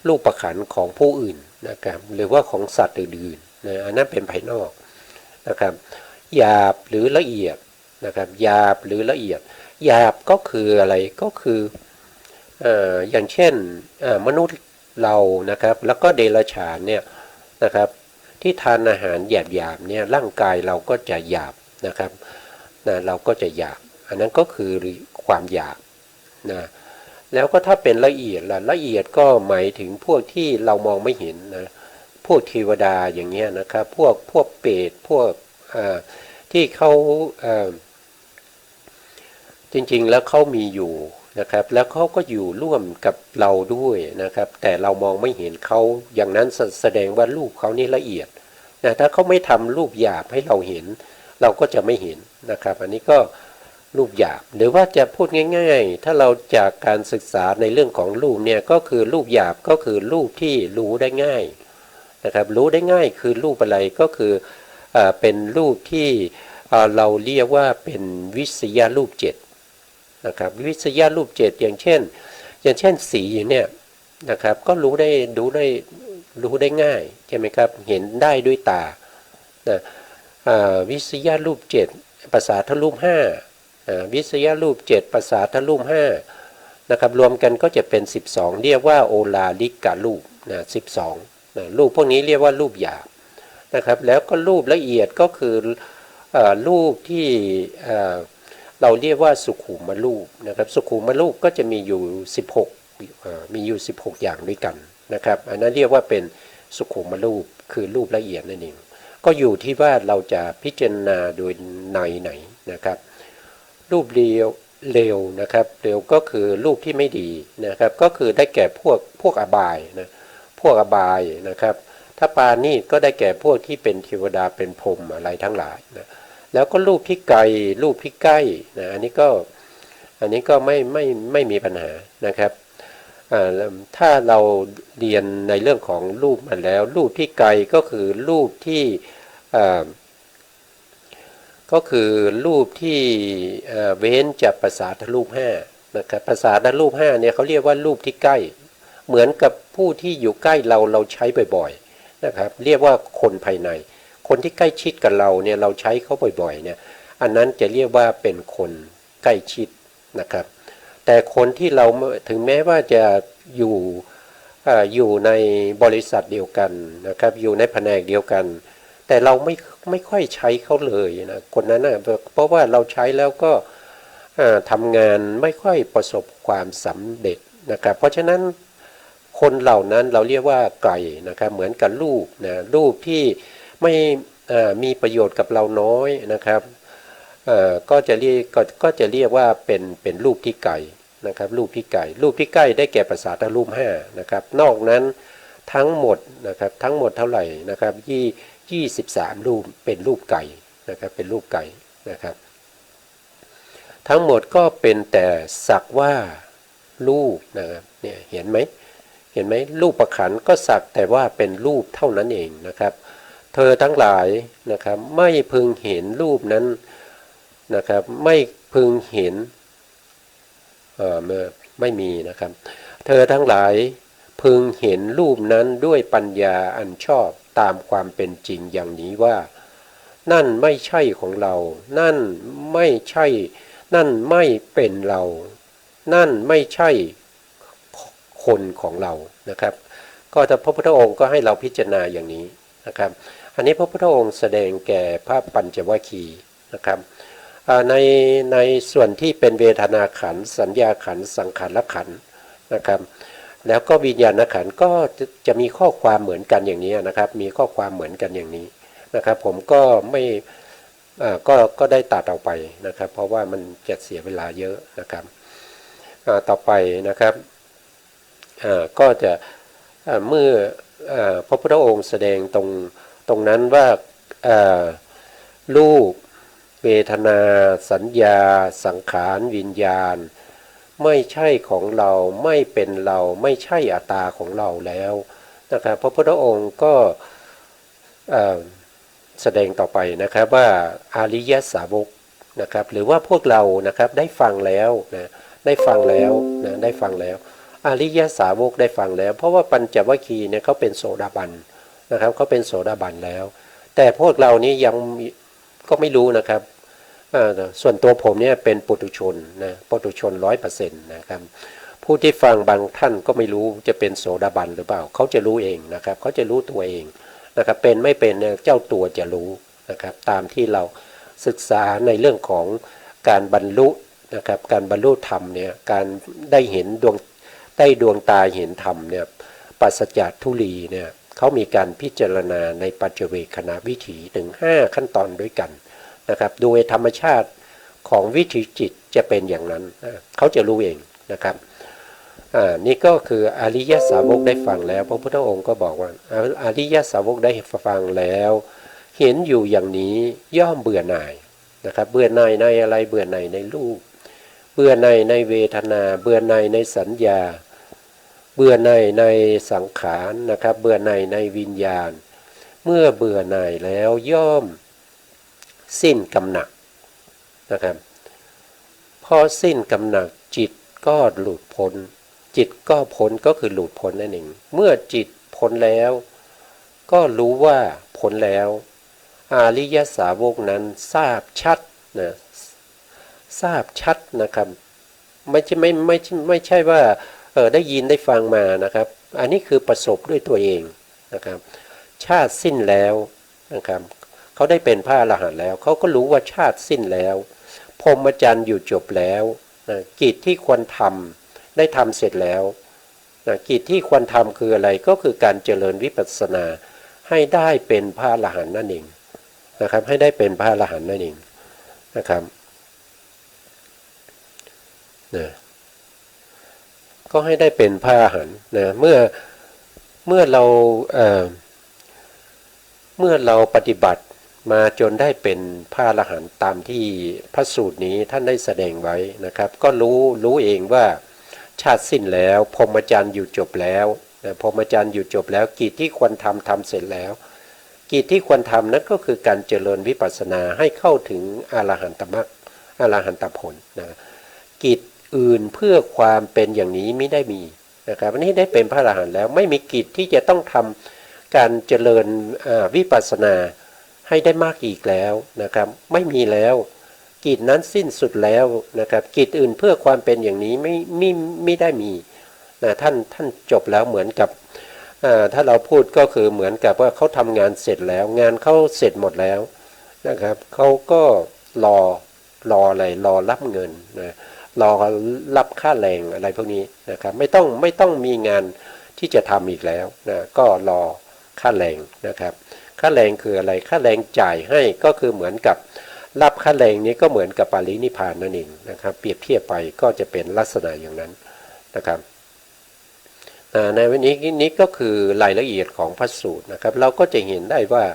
S2: รูปขันธ์ของผู้อื่นนะครับหรือว่าของสัตว์อื่นๆนะอันนั้นเป็นภายนอกนะครับหยาบหรือละเอียดนะครับหยาบหรือละเอียดหยาบก็คืออะไรก็คืออย่างเช่นมนุษย์เรานะครับแล้วก็เดรัจฉานเนี่ยนะครับที่ทานอาหารหยาบๆเนี่ยร่างกายเราก็จะหยาบนะครับ นะเราก็จะอยากอันนั้นก็คือความอยากนะแล้วก็ถ้าเป็นละเอียดล่ะละเอียดก็หมายถึงพวกที่เรามองไม่เห็นนะพวกเทวดาอย่างเงี้ยนะครับพวกเปรตพวกที่เขาจริงๆแล้วเขามีอยู่นะครับแล้วเขาก็อยู่ร่วมกับเราด้วยนะครับแต่เรามองไม่เห็นเขาอย่างนั้นแสดงว่ารูปเขานี่ละเอียดนะถ้าเขาไม่ทำรูปหยาบให้เราเห็นเราก็จะไม่เห็นนะครับอันนี้ก็รูปหยาบหรือว่าจะพูดง่ายๆถ้าเราจากการศึกษาในเรื่องของรูปเนี่ยก็คือรูปหยาบก็คือรูปที่รู้ได้ง่ายนะครับรู้ได้ง่ายคือรูปอะไรก็คือเป็นรูปที่เราเรียกว่าเป็นวิษยารูปเจ็ดนะครับวิษยารูปเจ็ดอย่างเช่นสีเนี่ยนะครับก็รู้ได้ง่ายใช่ไหมครับเห็นได้ด้วยตานะวิษยารูปเจ็ดภาษาทรูปห้าวิษยารูปเจ็ดภาษาทรูปห้านะครับรวมกันก็จะเป็น12เรียกว่าโอลาลิการูปนะ12นะรูปพวกนี้เรียกว่ารูปหยาบนะครับแล้วก็รูปละเอียดก็คือรูปที่เราเรียกว่าสุขุมรูปนะครับสุขุมรูปก็จะมีอยู่16อย่างด้วยกันนะครับอันนั้นเรียกว่าเป็นสุขุมรูปคือรูปละเอียดนั่นเองก็อยู่ที่ว่าเราจะพิจารณาโดยในไหนนะครับรูปเร็วนะครับเร็วก็คือรูปที่ไม่ดีนะครับก็คือได้แก่พวกอบายนะพวกอบายนะครับถ้าปาณีตก็ได้แก่พวกที่เป็นเทวดาเป็นพรหมอะไรทั้งหลายนะแล้วก็รูปที่ไกลรูปที่ใกล้นะอันนี้ก็ไม่มีปัญหานะครับถ้าเราเรียนในเรื่องของรูปมาแล้วรูปที่ไกลก็คือรูปที่เว้นจากภาษาทรูปห้านะครับภาษาทรูปห้าเนี่ยเขาเรียกว่ารูปที่ใกล้เหมือนกับผู้ที่อยู่ใกล้เราใช้บ่อยๆนะครับเรียกว่าคนภายในคนที่ใกล้ชิดกับเราเนี่ยเราใช้เขาบ่อยๆเนี่ยอันนั้นจะเรียกว่าเป็นคนใกล้ชิดนะครับแต่คนที่เราถึงแม้ว่าจะอยู่ในบริษัทเดียวกันนะครับอยู่ในแผนกเดียวกันแต่เราไม่ค่อยใช้เขาเลยนะคนนั้นนะเพราะว่าเราใช้แล้วก็ทำงานไม่ค่อยประสบความสำเร็จนะครับเพราะฉะนั้นคนเหล่านั้นเราเรียกว่าไกลนะครับเหมือนกับรูปนะรูปที่ไม่มีประโยชน์กับเราน้อยนะครับก็จะเรียกว่าเป็นรูปที่ไกลนะครับรูปที่ไกลได้แก่ภาษาทรูปห้านะครับนอกนั้นทั้งหมดนะครับทั้งหมดเท่าไหร่นะครับ23รูปเป็นรูปไก่นะครับเป็นรูปไก่นะครับทั้งหมดก็เป็นแต่สักว่ารูปนะครับเนี่ยเห็นไหมรูปประขันก็สักแต่ว่าเป็นรูปเท่านั้นเองนะครับเธอทั้งหลายนะครับไม่พึงเห็นรูปนั้นนะครับไม่พึงเห็นไม่มีนะครับเธอทั้งหลายพึงเห็นรูปนั้นด้วยปัญญาอันชอบตามความเป็นจริงอย่างนี้ว่านั่นไม่ใช่ของเรานั่นไม่ใช่นั่นไม่เป็นเรานั่นไม่ใช่คนของเรานะครับก็แต่พระพุทธองค์ก็ให้เราพิจารณาอย่างนี้นะครับอันนี้พระพุทธองค์แสดงแก่พระปัญจวัคคีย์นะครับในส่วนที่เป็นเวทนาขันธ์สัญญาขันธ์สังขารขันธ์นะครับแล้วก็วิญญาณขันธ์ก็จะมีข้อความเหมือนกันอย่างนี้นะครับมีข้อความเหมือนกันอย่างนี้นะครับผมก็ไม่ก็ได้ตัดออกไปนะครับเพราะว่ามันจะเสียเวลาเยอะนะครับต่อไปนะครับก็จะเมื่อพระพุทธองค์แสดงตรงนั้นว่ารูปเวทนาสัญญาสังขารวิญญาณไม่ใช่ของเราไม่เป็นเราไม่ใช่อัตตาของเราแล้วนะครับพระพุทธองค์ก็แสดงต่อไปนะครับว่าอริยสาวกนะครับหรือว่าพวกเรานะครับได้ฟังแล้วนะได้ฟังแล้วอริยสาวกได้ฟังแล้วเพราะว่าปัญจวัคคีย์เนี่ยเขาเป็นโสดาบันนะครับเขาเป็นโสดาบันแล้วแต่พวกเรานี้ยังก็ไม่รู้นะครับส่วนตัวผมเนี่ยเป็นปุถุชนนะปุถุชน 100% นะครับผู้ที่ฟังบางท่านก็ไม่รู้จะเป็นโสดาบันหรือเปล่าเขาจะรู้เองนะครับเขาจะรู้ตัวเองนะครับเป็นไม่เป็นเนี่ยเจ้าตัวจะรู้นะครับตามที่เรา ศึกษาในเรื่องของการบรรลุนะครับการบรรลุธรรมเนี่ยการได้เห็นดวงตาเห็นธรรมเนี่ยปัสสัจจทุลีเนี่ยเขามีการพิจารณาในปัจเจเวคขณะวิถีถึง5ขั้นตอนด้วยกันนะครับโดยธรรมชาติของวิถีจิตจะเป็นอย่างนั้นเขาจะรู้เองนะครับนี่ก็คืออริยสาวกได้ฟังแล้วพระพุทธองค์ก็บอกว่าอริยสาวกได้ฟังแล้วเห็นอยู่อย่างนี้ย่อมเบื่อหน่ายนะครับเบื่อหน่ายในอะไรเบื่อหน่ายในรูปเบื่อหน่ายในเวทนาเบื่อหน่ายในสัญญาเบื่อหน่ายในสังขารนะครับเบื่อหน่ายในวิญญาณเมื่อเบื่อหน่ายแล้วย่อมสิ้นกำหนัดนะครับพอสิ้นกำหนัดจิตก็หลุดพ้นจิตก็พ้นก็คือหลุดพ้นนั่นเองเมื่อจิตพ้นแล้วก็รู้ว่าพ้นแล้วอริยสาวกนั้นทราบชัดนะทราบชัดนะครับไม่ใช่ว่าได้ยินได้ฟังมานะครับอันนี้คือประสบด้วยตัวเองนะครับชาติสิ้นแล้วนะครับเขาได้เป็นพระอรหันต์แล้วเขาก็รู้ว่าชาติสิ้นแล้วพรหมจรรย์อยู่จบแล้วกิจที่ควรทำได้ทำเสร็จแล้วกิจที่ควรทำคืออะไรก็คือการเจริญวิปัสสนาให้ได้เป็นพระอรหันต์นั่นเองนะครับให้ได้เป็นพระอรหันต์นั่นเองนะครับก็ให้ได้เป็นพระอรหันต์นะเมื่อเราปฏิบัติมาจนได้เป็นพระอรหันต์ตามที่พระสูตรนี้ท่านได้แสดงไว้นะครับก็รู้เองว่าชาติสิ้นแล้วพรหมจรรย์อยู่จบแล้วพรหมจรรย์อยู่จบแล้วกิจที่ควรทำเสร็จแล้วกิจที่ควรทำนั้นก็คือการเจริญวิปัสสนาให้เข้าถึงอรหันตมรรคอรหันตผลนะกิจอื่นเพื่อความเป็นอย่างนี้ไม่ได้มีนะครับอันนี้ได้เป็นพระอรหันต์แล้วไม่มีกิจที่จะต้องทำการเจริญวิปัสสนาให้ได้มากอีกแล้วนะครับไม่มีแล้วกิจนั้นสิ้นสุดแล้วนะครับกิจอื่นเพื่อความเป็นอย่างนี้ไม่ได้มีนะท่านจบแล้วเหมือนกับถ้าเราพูดก็คือเหมือนกับว่าเขาทำงานเสร็จแล้วงานเขาเสร็จหมดแล้วนะครับเขาก็รออะไรรอรับเงินนะรอรับค่าแรงอะไรพวกนี้นะครับไม่ต้องมีงานที่จะทำอีกแล้วนะก็รอค่าแรงนะครับค่าแรงคืออะไรค่าแรงจ่ายให้ก็คือเหมือนกับรับค่าแรงนี้ก็เหมือนกับปรินิพพานนั่นเองนะครับเปรียบเทียบไปก็จะเป็นลักษณะอย่างนั้นนะครับในวันนี้ก็คือรายละเอียดของพระสูตรนะครับเราก็จะเห็นได้ว่า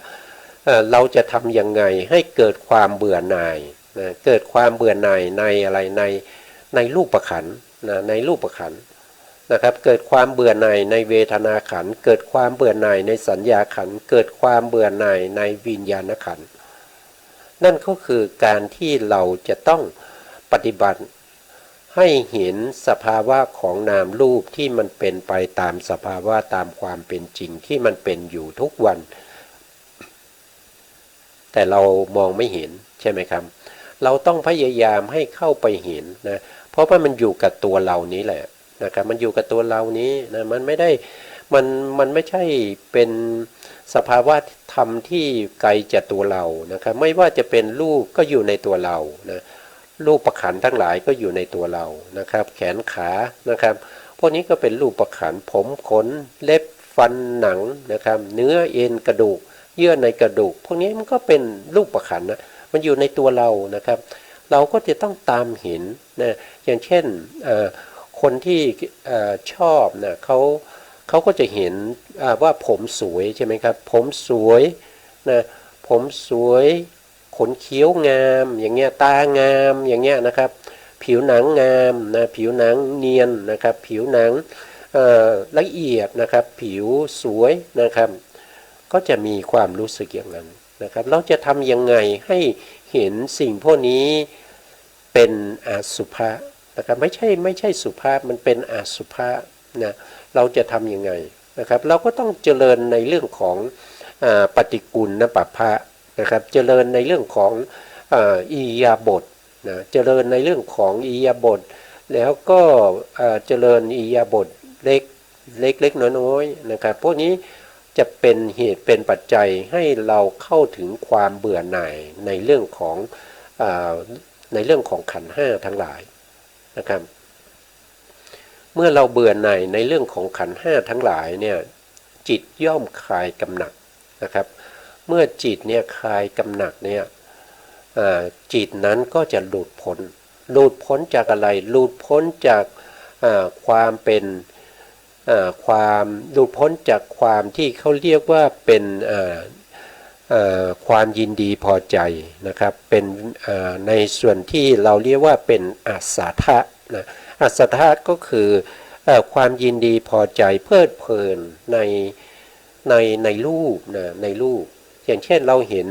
S2: เราจะทำยังไงให้เกิดความเบื่อหน่ายนะเกิดความเบื่อหน่ายในอะไรในรูปขันธ์นะในรูปขันธ์นะครับเกิดความเบื่อหน่ายในเวทนาขันธ์เกิดความเบื่อหน่ายในสัญญาขันธ์เกิดความเบื่อหน่ายในวิญญาณขันธ์นั่นก็คือการที่เราจะต้องปฏิบัติให้เห็นสภาวะของนามรูปที่มันเป็นไปตามสภาวะตามความเป็นจริงที่มันเป็นอยู่ทุกวันแต่เรามองไม่เห็นใช่ไหมครับเราต้องพยายามให้เข้าไปเห็นนะเพราะว่ามันอยู่กับตัวเรานี้แหละนะครับมันอยู่กับตัวเรานี้นะมันไม่ได้มันไม่ใช่เป็นสภาวะธรรมที่ไกลจากตัวเรานะครับไม่ว่าจะเป็นรูปก็อยู่ในตัวเรานะรูปประขันทั้งหลายก็อยู่ในตัวเรานะครับแขนขานะครับพวกนี้ก็เป็นรูปประขันผมขนเล็บฟันหนังนะครับเนื้อเอ็นกระดูกเยื่อในกระดูกพวกนี้มันก็เป็นรูปประขันนะมันอยู่ในตัวเรานะครับเราก็จะต้องตามเห็นนะอย่างเช่นคนที่ชอบนะเขาก็จะเห็นว่าผมสวยใช่ไหมครับผมสวยนะผมสวยขนเคี้ยวงามอย่างเงี้ยตางามอย่างเงี้ยนะครับผิวหนังงามนะผิวหนังเนียนนะครับผิวหนังละเอียดนะครับผิวสวยนะครับก็จะมีความรู้สึกอย่างนั้นนะครับเราจะทำยังไงให้เห็นสิ่งพวกนี้เป็นอสุภะนะครับไม่ใช่สุภาพมันเป็นอสุภะนะเราจะทำยังไงนะครับเราก็ต้องเจริญในเรื่องของปฏิกูลปัปพะนะครับเจริญในเรื่องของอิริยาบถนะเจริญในเรื่องของอิริยาบถแล้วก็เจริญอิริยาบถเล็กน้อยๆนะครับพวกนี้ จะเป็นเหตุเป็นปัจจัยให้เราเข้าถึงความเบื่อหน่ายในเรื่องของขันธ์ห้าทั้งหลายนะครับเมื่อเราเบื่อหน่ายในเรื่องของขันธ์ห้าทั้งหลายเนี่ยจิตย่อมคลายกำหนัดนะครับเมื่อจิตเนี่ยคลายกำหนัดเนี่ยจิตนั้นก็จะหลุดพ้นจากอะไรหลุดพ้นจากความเป็นความหลุดพ้นจากความที่เขาเรียกว่าเป็นความยินดีพอใจนะครับเป็นในส่วนที่เราเรียกว่าเป็นอัศสาทะนะอัศสาทะก็คือความยินดีพอใจเพลิดเพลินในรูปนะในรูปอย่างเช่นเราเห็น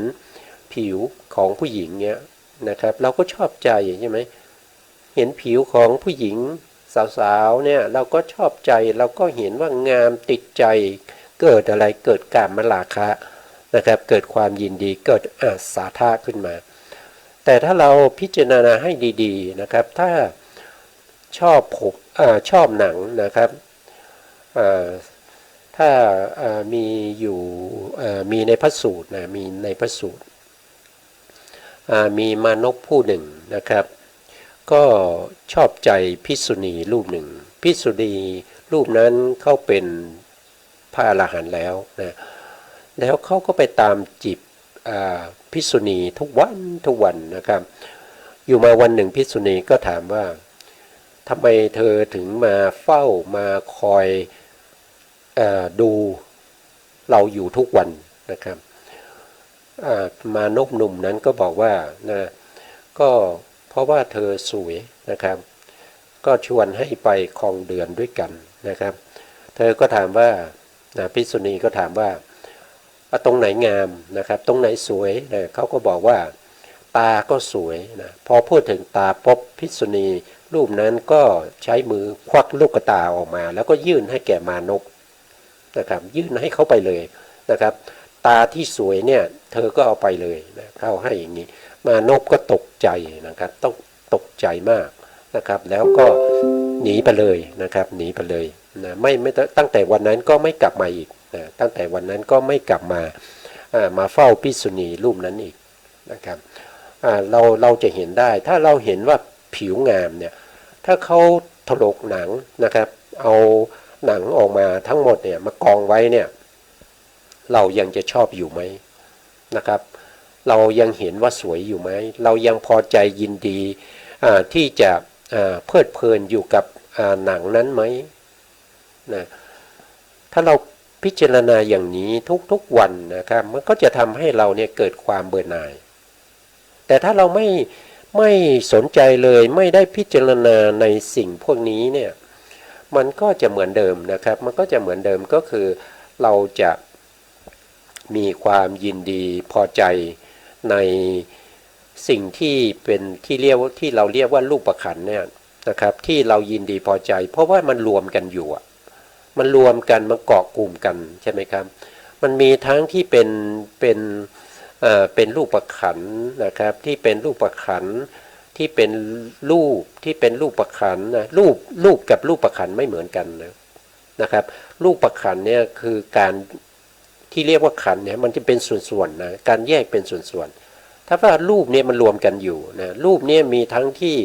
S2: ผิวของผู้หญิงเนี่ยนะครับเราก็ชอบใจใช่ไหมเห็นผิวของผู้หญิงสาวๆเนี่ยเราก็ชอบใจเราก็เห็นว่างามติดใจเกิดอะไรเกิดกามราคะนะครับเกิดความยินดีเกิดอัศสาทะขึ้นมาแต่ถ้าเราพิจารณาให้ดีๆนะครับถ้าชอบหนังนะครับถ้ามีในพระสูตรนะมีในพระสูตรมีมานพผู้หนึ่งนะครับก็ชอบใจภิกษุณีรูปหนึ่งภิกษุณีรูปนั้นเขาเป็นพระอรหันต์แล้วนะแล้วเขาก็ไปตามจีบภิกษุณีทุกวันนะครับอยู่มาวันหนึ่งภิกษุณีก็ถามว่าทำไมเธอถึงมาเฝ้ามาคอยดูเราอยู่ทุกวันนะครับมานพหนุ่มนั้นก็บอกว่านะก็เพราะว่าเธอสวยนะครับก็ชวนให้ไปครองเดือนด้วยกันนะครับเธอก็ถามว่าภิกษุณีก็ถามว่าตรงไหนงามนะครับตรงไหนสวยนะเขาก็บอกว่าตาก็สวยนะพอพูดถึงตาปุ๊บภิกษุณีรูปนั้นก็ใช้มือควักลูกตาออกมาแล้วก็ยื่นให้แก่มานพนะครับยื่นให้เขาไปเลยนะครับตาที่สวยเนี่ยเธอก็เอาไปเลยนะเข้าให้อย่างนี้มานพก็ตกใจนะครับต้องตกใจมากนะครับแล้วก็หนีไปเลยนะครับหนีไปเลยนะไม่ตั้งแต่วันนั้นก็ไม่กลับมาอีกนะตั้งแต่วันนั้นก็ไม่กลับมาเฝ้าภิกษุณีรูปนั้นอีกนะครับเราจะเห็นได้ถ้าเราเห็นว่าผิวงามเนี่ยถ้าเขาถลกหนังนะครับเอาหนังออกมาทั้งหมดเนี่ยมากองไว้เนี่ยเรายังจะชอบอยู่ไหมนะครับเรายังเห็นว่าสวยอยู่ไหมเรายังพอใจยินดีที่จะเพลิดเพลินอยู่กับหนังนั้นไหมนะถ้าเราพิจารณาอย่างนี้ทุกวันนะครับมันก็จะทำให้เราเนี่ยเกิดความเบื่อหน่ายแต่ถ้าเราไม่สนใจเลยไม่ได้พิจารณาในสิ่งพวกนี้เนี่ยมันก็จะเหมือนเดิมนะครับมันก็จะเหมือนเดิมก็คือเราจะมีความยินดีพอใจในสิ่งที่เป็นที่เราเรียกว่ารูปขันธ์เนี่ยนะครับที่เรายินดีพอใจเพราะว่ามันรวมกันอยู่มันรวมกันมาเกาะกลุ่มกันใช่ไหมครับมันมีทั้งที่เป็นรูปขันธ์นะครับที่เป็นรูปขันธ์ที่เป็นรูปขันธ์นะรูปกับรูปขันธ์ไม่เหมือนกันนะครับรูปขันธ์เนี่ยคือการที่เรียกว่าขันธ์เนี่ยมันจะเป็นส่วนๆนะการแยกเป็นส่วนๆถ้าว่ารูปเนี่ยมันรวมกันอยู่นะรูปเนี่ยมีทั้งที่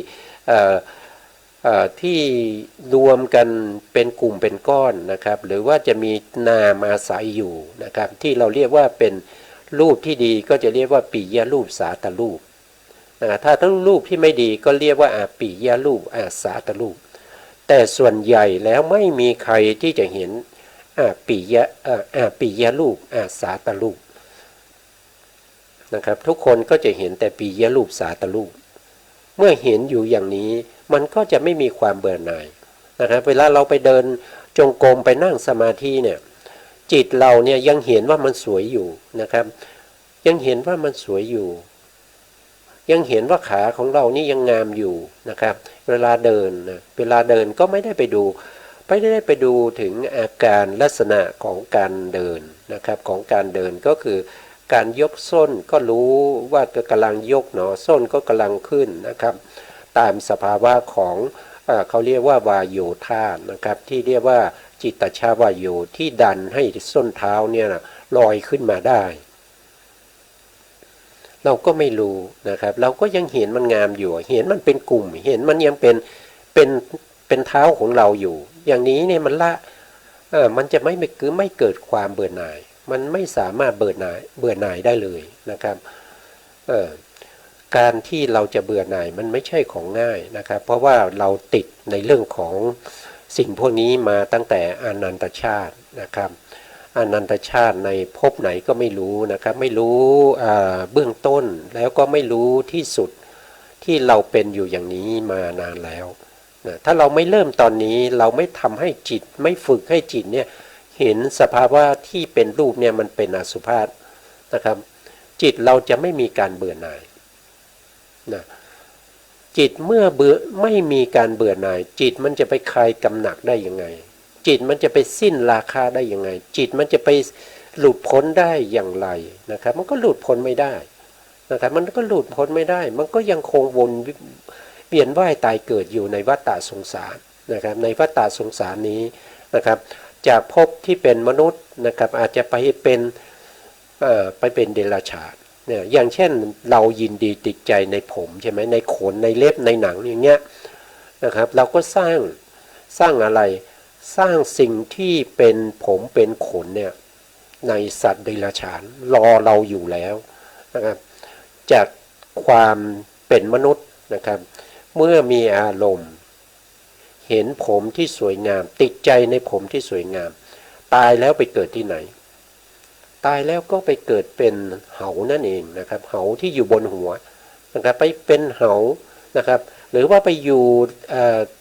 S2: รวมกันเป็นกลุ่มเป็นก้อนนะครับหรือว่าจะมีนามอาศัยอยู่นะครับที่เราเรียกว่าเป็นรูปที่ดีก็จะเรียกว่าปิยรูปสาตรูปถ้าทั้งรูปที่ไม่ดีก็เรียกว่าอาปิยรูปอาสาตรูปแต่ส่วนใหญ่แล้วไม่มีใครที่จะเห็นปิยรูปอาสาตรูปนะครับทุกคนก็จะเห็นแต่ปิยรูปสาตรูปเมื่อเห็นอยู่อย่างนี้มันก็จะไม่มีความเบื่อหน่ายนะครับเวลาเราไปเดินจงกรมไปนั่งสมาธิเนี่ยจิตเราเนี่ยยังเห็นว่ามันสวยอยู่นะครับยังเห็นว่ามันสวยอยู่ยังเห็นว่าขาของเรานี่ยังงามอยู่นะครับเวลาเดินก็ไม่ได้ไปดูถึงอาการลักษณะของการเดินนะครับของการเดินก็คือการยกส้นก็รู้ว่ากำลังยกหนอส้นก็กำลังขึ้นนะครับตามสภาวะของเขาเรียกว่าวายโยธานะครับที่เรียกว่า จิตตชาวายโยที่ดันให้ส้นเท้าเนี่ยนะลอยขึ้นมาได้เราก็ไม่รู้นะครับเราก็ยังเห็นมันงามอยู่เห็นมันเป็นกลุ่มเห็นมันยังเป็นเท้าของเราอยู่อย่างนี้เนี่ยมันมันจะไม่เกิดความเบื่อหน่ายมันไม่สามารถเบื่อหน่ายได้เลยนะครับการที่เราจะเบื่อหน่ายมันไม่ใช่ของง่ายนะครับเพราะว่าเราติดในเรื่องของสิ่งพวกนี้มาตั้งแต่อนันตชาตินะครับอนันตชาติในภพไหนก็ไม่รู้นะครับไม่รู้เบื้องต้นแล้วก็ไม่รู้ที่สุดที่เราเป็นอยู่อย่างนี้มานานแล้วนะถ้าเราไม่เริ่มตอนนี้เราไม่ทำให้จิตไม่ฝึกให้จิตเนี่ยเห็นสภาวะที่เป็นรูปเนี่ยมันเป็นอสุภะนะครับจิตเราจะไม่มีการเบื่อหน่ายนะจิตเมื่อไม่มีการเบื่อหน่ายจิตมันจะไปคลายกำหนัดได้ยังไงจิตมันจะไปสิ้นราคาได้ยังไงจิตมันจะไปหลุดพ้นได้อย่างไรนะครับมันก็หลุดพ้นไม่ได้นะครับมันก็หลุดพ้นไม่ได้มันก็ยังคงวนเวียนว่ายตายเกิดอยู่ในวัฏฏะสงสารนะครับในวัฏฏะสงสารนี้นะครับจากภพที่เป็นมนุษย์นะครับอาจจะไปเป็นเดรัจฉานเนี่ยอย่างเช่นเรายินดีติดใจในผมใช่ไหมในขนในเล็บในหนังอย่างเงี้ยนะครับเราก็สร้างอะไรสร้างสิ่งที่เป็นผมเป็นขนเนี่ยในสัตว์เดรัจฉานรอเราอยู่แล้วนะครับจากความเป็นมนุษย์นะครับเมื่อมีอารมณ์เห็นผมที่สวยงามติดใจในผมที่สวยงามตายแล้วไปเกิดที่ไหนตายแล้วก็ไปเกิดเป็นเหานั่นเองนะครับเหาที่อยู่บนหัวนะครับไปเป็นเหานะครับหรือว่าไปอยู่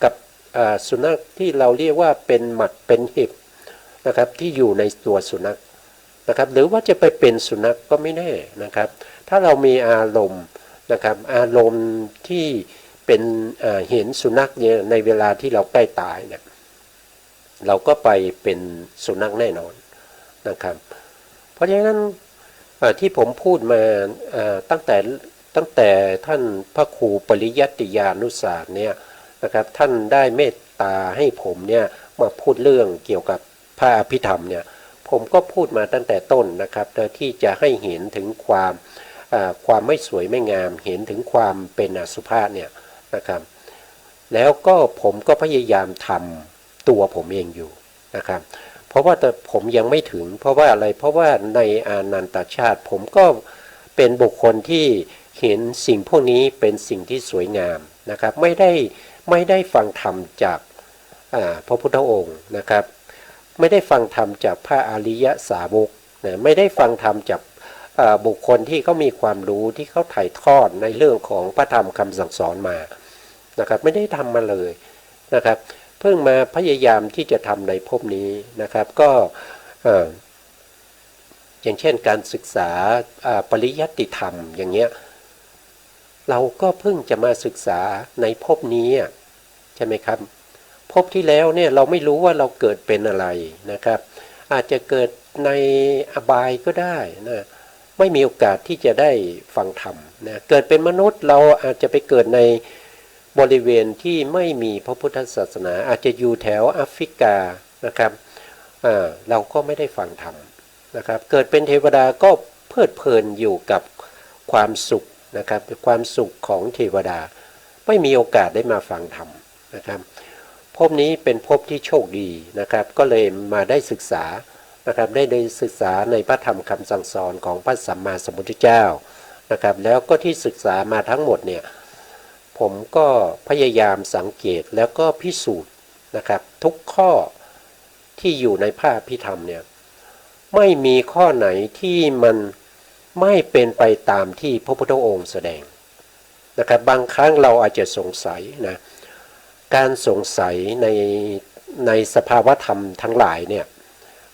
S2: กับสุนัขที่เราเรียกว่าเป็นหมัดเป็นเห็บนะครับที่อยู่ในตัวสุนัขนะครับหรือว่าจะไปเป็นสุนัขก็ไม่แน่นะครับถ้าเรามีอารมณ์นะครับอารมณ์ที่เป็นเห็นสุนัขเนี่ยในเวลาที่เราใกล้ตายเนี่ยเราก็ไปเป็นสุนัขแน่นอนนะครับเพราะฉะนั้นที่ผมพูดมาตั้งแต่ท่านพระครูปริยัติยานุศาสตร์เนี่ยนะครับท่านได้เมตตาให้ผมเนี่ยมาพูดเรื่องเกี่ยวกับพระอภิธรรมเนี่ยผมก็พูดมาตั้งแต่ต้นนะครับที่จะให้เห็นถึงความไม่สวยไม่งามเห็นถึงความเป็นอสุภะเนี่ยนะครับแล้วก็ผมก็พยายามทำตัวผมเองอยู่นะครับเพราะว่าแต่ผมยังไม่ถึงเพราะว่าอะไรเพราะว่าในอนันตชาติผมก็เป็นบุคคลที่เห็นสิ่งพวกนี้เป็นสิ่งที่สวยงามนะครับไม่ได้ฟังธรรมจากพระพุทธองค์นะครับไม่ได้ฟังธรรมจากพระอริยสาวกนะไม่ได้ฟังธรรมจากบุคคลที่เขามีความรู้ที่เขาถ่ายทอดในเรื่องของพระธรรมคำสั่งสอนมานะครับไม่ได้ทำมาเลยนะครับเพิ่งมาพยายามที่จะทำในภพนี้นะครับก็อย่างเช่นการศึกษาปริยัติธรรมอย่างเงี้ยเราก็เพิ่งจะมาศึกษาในภพนี้ใช่ไหมครับภพที่แล้วเนี่ยเราไม่รู้ว่าเราเกิดเป็นอะไรนะครับอาจจะเกิดในอบายก็ได้นะไม่มีโอกาสที่จะได้ฟังธรรมนะเกิดเป็นมนุษย์เราอาจจะไปเกิดในบริเวณที่ไม่มีพระพุทธศาสนาอาจจะอยู่แถวแอฟริกานะครับเราก็ไม่ได้ฟังธรรมนะครับเกิดเป็นเทวดาก็เพลิดเพลินอยู่กับความสุขนะครับความสุขของเทวดาไม่มีโอกาสได้มาฟังธรรมนะครับภพนี้เป็นภพที่โชคดีนะครับก็เลยมาได้ศึกษานะครับได้ศึกษาในพระธรรมคำสั่งสอนของพระสัมมาสัมพุทธเจ้านะครับแล้วก็ที่ศึกษามาทั้งหมดเนี่ยผมก็พยายามสังเกตแล้วก็พิสูจน์นะครับทุกข้อที่อยู่ในพระอภิธรรมเนี่ยไม่มีข้อไหนที่มันไม่เป็นไปตามที่พระพุทธองค์แสดงนะครับบางครั้งเราอาจจะสงสัยนะการสงสัยในสภาวธรรมทั้งหลายเนี่ย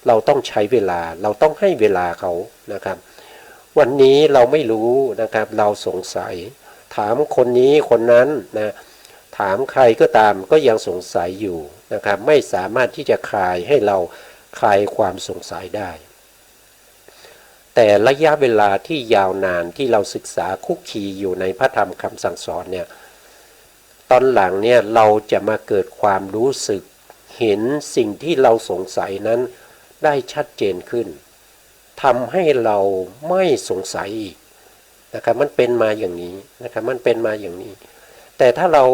S2: เราต้องใช้เวลาเราต้องให้เวลาเขานะครับวันนี้เราไม่รู้นะครับเราสงสัยถามคนนี้คนนั้นนะถามใครก็ตามก็ยังสงสัยอยู่นะครับไม่สามารถที่จะคลายให้เราคลายความสงสัยได้แต่ระยะเวลาที่ยาวนานที่เราศึกษาคุกคีอยู่ในพระธรรมคำสั่งสอนเนี่ยตอนหลังเนี่ยเราจะมาเกิดความรู้สึก เห็นสิ่งที่เราสงสัยนั้นได้ชัดเจนขึ้นทำให้เราไม่สงสัยอีกนะครับมันเป็นมาอย่างนี้นะครับมันเป็นมาอย่างนี้แต่ถ้าเรา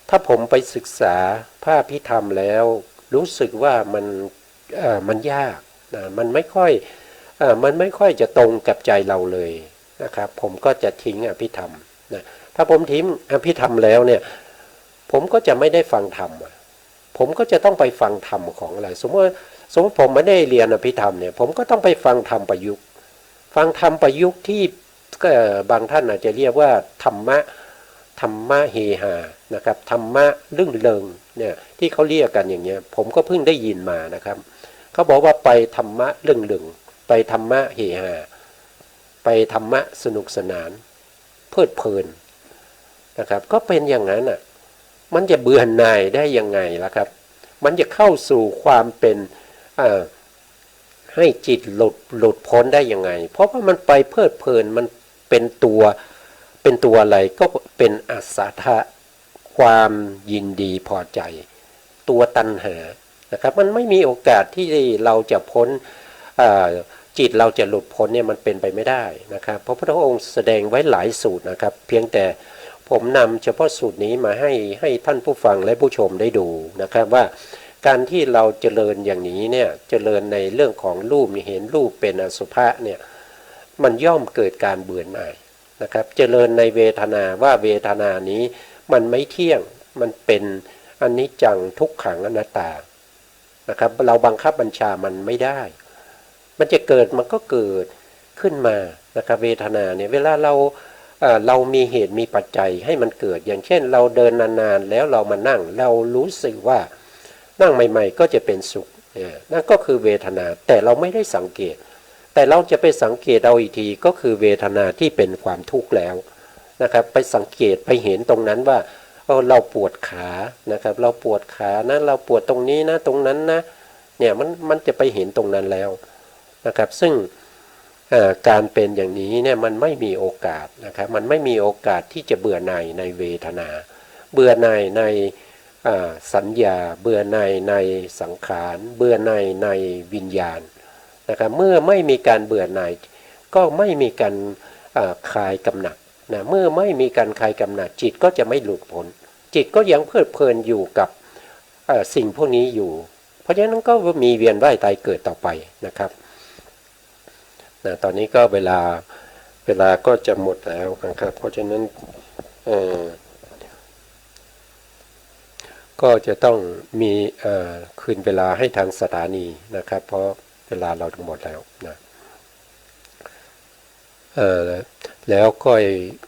S2: ถ้าผมไปศึกษาพระอภิธรรมแล้วรู้สึกว่ามันยากนะมันไม่ค่อยจะตรงกับใจเราเลยนะครับผมก็จะทิ้งอภิธรรมนะถ้าผมทิ้งอภิธรรมแล้วเนี่ยผมก็จะไม่ได้ฟังธรรมผมก็จะต้องไปฟังธรรมของอะไรสมมติผมไม่ได้เรียนอภิธรรมเนี่ยผมก็ต้องไปฟังธรรมประยุกต์ฟังธรรมประยุกต์ที่บางท่านอาจจะเรียกว่าธรรมะเฮฮานะครับธรรมะลื่นเริงเนี่ยที่เขาเรียกกันอย่างเงี้ยผมก็เพิ่งได้ยินมานะครับเขาบอกว่าไปธรรมะลื่นเริงไปธรรมะเฮฮาไปธรรมะสนุกสนานเพลิดเพลินนะครับก็เป็นอย่างนั้นอ่ะมันจะเบื่อหน่ายได้ยังไงล่ะครับมันจะเข้าสู่ความเป็นให้จิตหลุดพ้นได้ยังไงเพราะว่ามันไปเพลิดเพลินมันเป็นตัวอะไรก็เป็นอัศทะความยินดีพอใจตัวตัณหานะครับมันไม่มีโอกาสที่เราจะพ้นจิตเราจะหลุดพ้นเนี่ยมันเป็นไปไม่ได้นะครับเพราะพระองค์แสดงไว้หลายสูตรนะครับเพียงแต่ผมนำเฉพาะสูตรนี้มาให้ท่านผู้ฟังและผู้ชมได้ดูนะครับว่าการที่เราเจริญอย่างนี้เนี่ยเจริญในเรื่องของรูปเห็นรูปเป็นอสุภะเนี่ยมันย่อมเกิดการเบื่อหน่ายนะครับเจริญในเวทนาว่าเวทนานี้มันไม่เที่ยงมันเป็นอนิจจังทุกขังอนัตตานะครับเราบังคับบัญชามันไม่ได้มันจะเกิดมันก็เกิดขึ้นมานะครับเวทนาเนี่ยเวลาเรามีเหตุมีปัจจัยให้มันเกิดอย่างเช่นเราเดินนานๆแล้วเรามานั่งเรารู้สึกว่านั่งใหม่ๆก็จะเป็นสุขนั่นก็คือเวทนาแต่เราไม่ได้สังเกตแต่เราจะไปสังเกตเอาอีกทีก็คือเวทนาที่เป็นความทุกข์แล้วนะครับไปสังเกตไปเห็นตรงนั้นว่าเราปวดขานะครับเราปวดขานะเราปวดตรงนี้นะตรงนั้นนะเนี่ยมันจะไปเห็นตรงนั้นแล้วนะครับซึ่งการเป็นอย่างนี้เนี่ยมันไม่มีโอกาสนะครับมันไม่มีโอกาสที่จะเบื่อหน่ายในเวทนาเบื่อหน่ายในสัญญาเบื่อหน่ายในสังขารเบื่อหน่ายในวิญญาณนะครับเมื่อไม่มีการเบื่อหน่ายก็ไม่มีการคลายกำหนัดนะเมื่อไม่มีการคลายกำหนัดจิตก็จะไม่หลุดพ้นจิตก็ยังเพลิดเพลินอยู่กับสิ่งพวกนี้อยู่เพราะฉะนั้นก็มีเวียนว่ายตายเกิดต่อไปนะครับนะตอนนี้ก็เวลาก็จะหมดแล้วนะครับเพราะฉะนั้นก็จะต้องมีคืนเวลาให้ทางสถานีนะครับเพราะเวลาเราทั้งหมดแล้วนะแล้วก็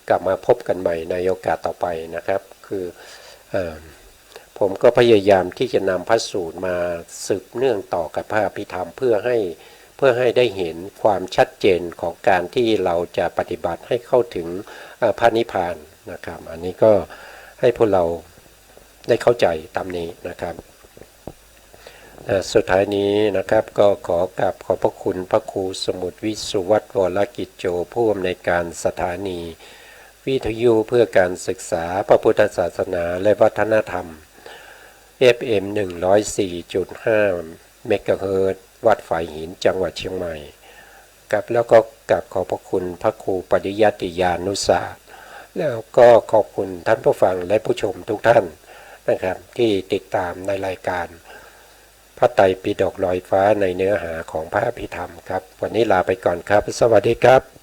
S2: กลับมาพบกันใหม่ในโอกาสต่อไปนะครับคือผมก็พยายามที่จะนำพระสูตรมาสืบเนื่องต่อกับพระอภิธรรมเพื่อให้ได้เห็นความชัดเจนของการที่เราจะปฏิบัติให้เข้าถึงพระนิพพานนะครับอันนี้ก็ให้พวกเราได้เข้าใจตามนี้นะครับสุดท้ายนี้นะครับก็ขอบพระคุณพระครูสมุทรวิสุวัฒน์วรกิจโจผู้อำนวยการสถานีวิทยุเพื่อการศึกษาพระพุทธศาสนาและวัฒนธรรม FM 104.5 เมกะเฮิรตซ์วัดฝายหินจังหวัดเชียงใหม่กับแล้วก็ขอบพระคุณพระครูปริยัติยานุศาสตร์แล้วก็ขอบคุณท่านผู้ฟังและผู้ชมทุกท่านนะครับที่ติดตามในรายการพระไตรปิฎกลอยฟ้าในเนื้อหาของพระอภิธรรมครับวันนี้ลาไปก่อนครับสวัสดีครับ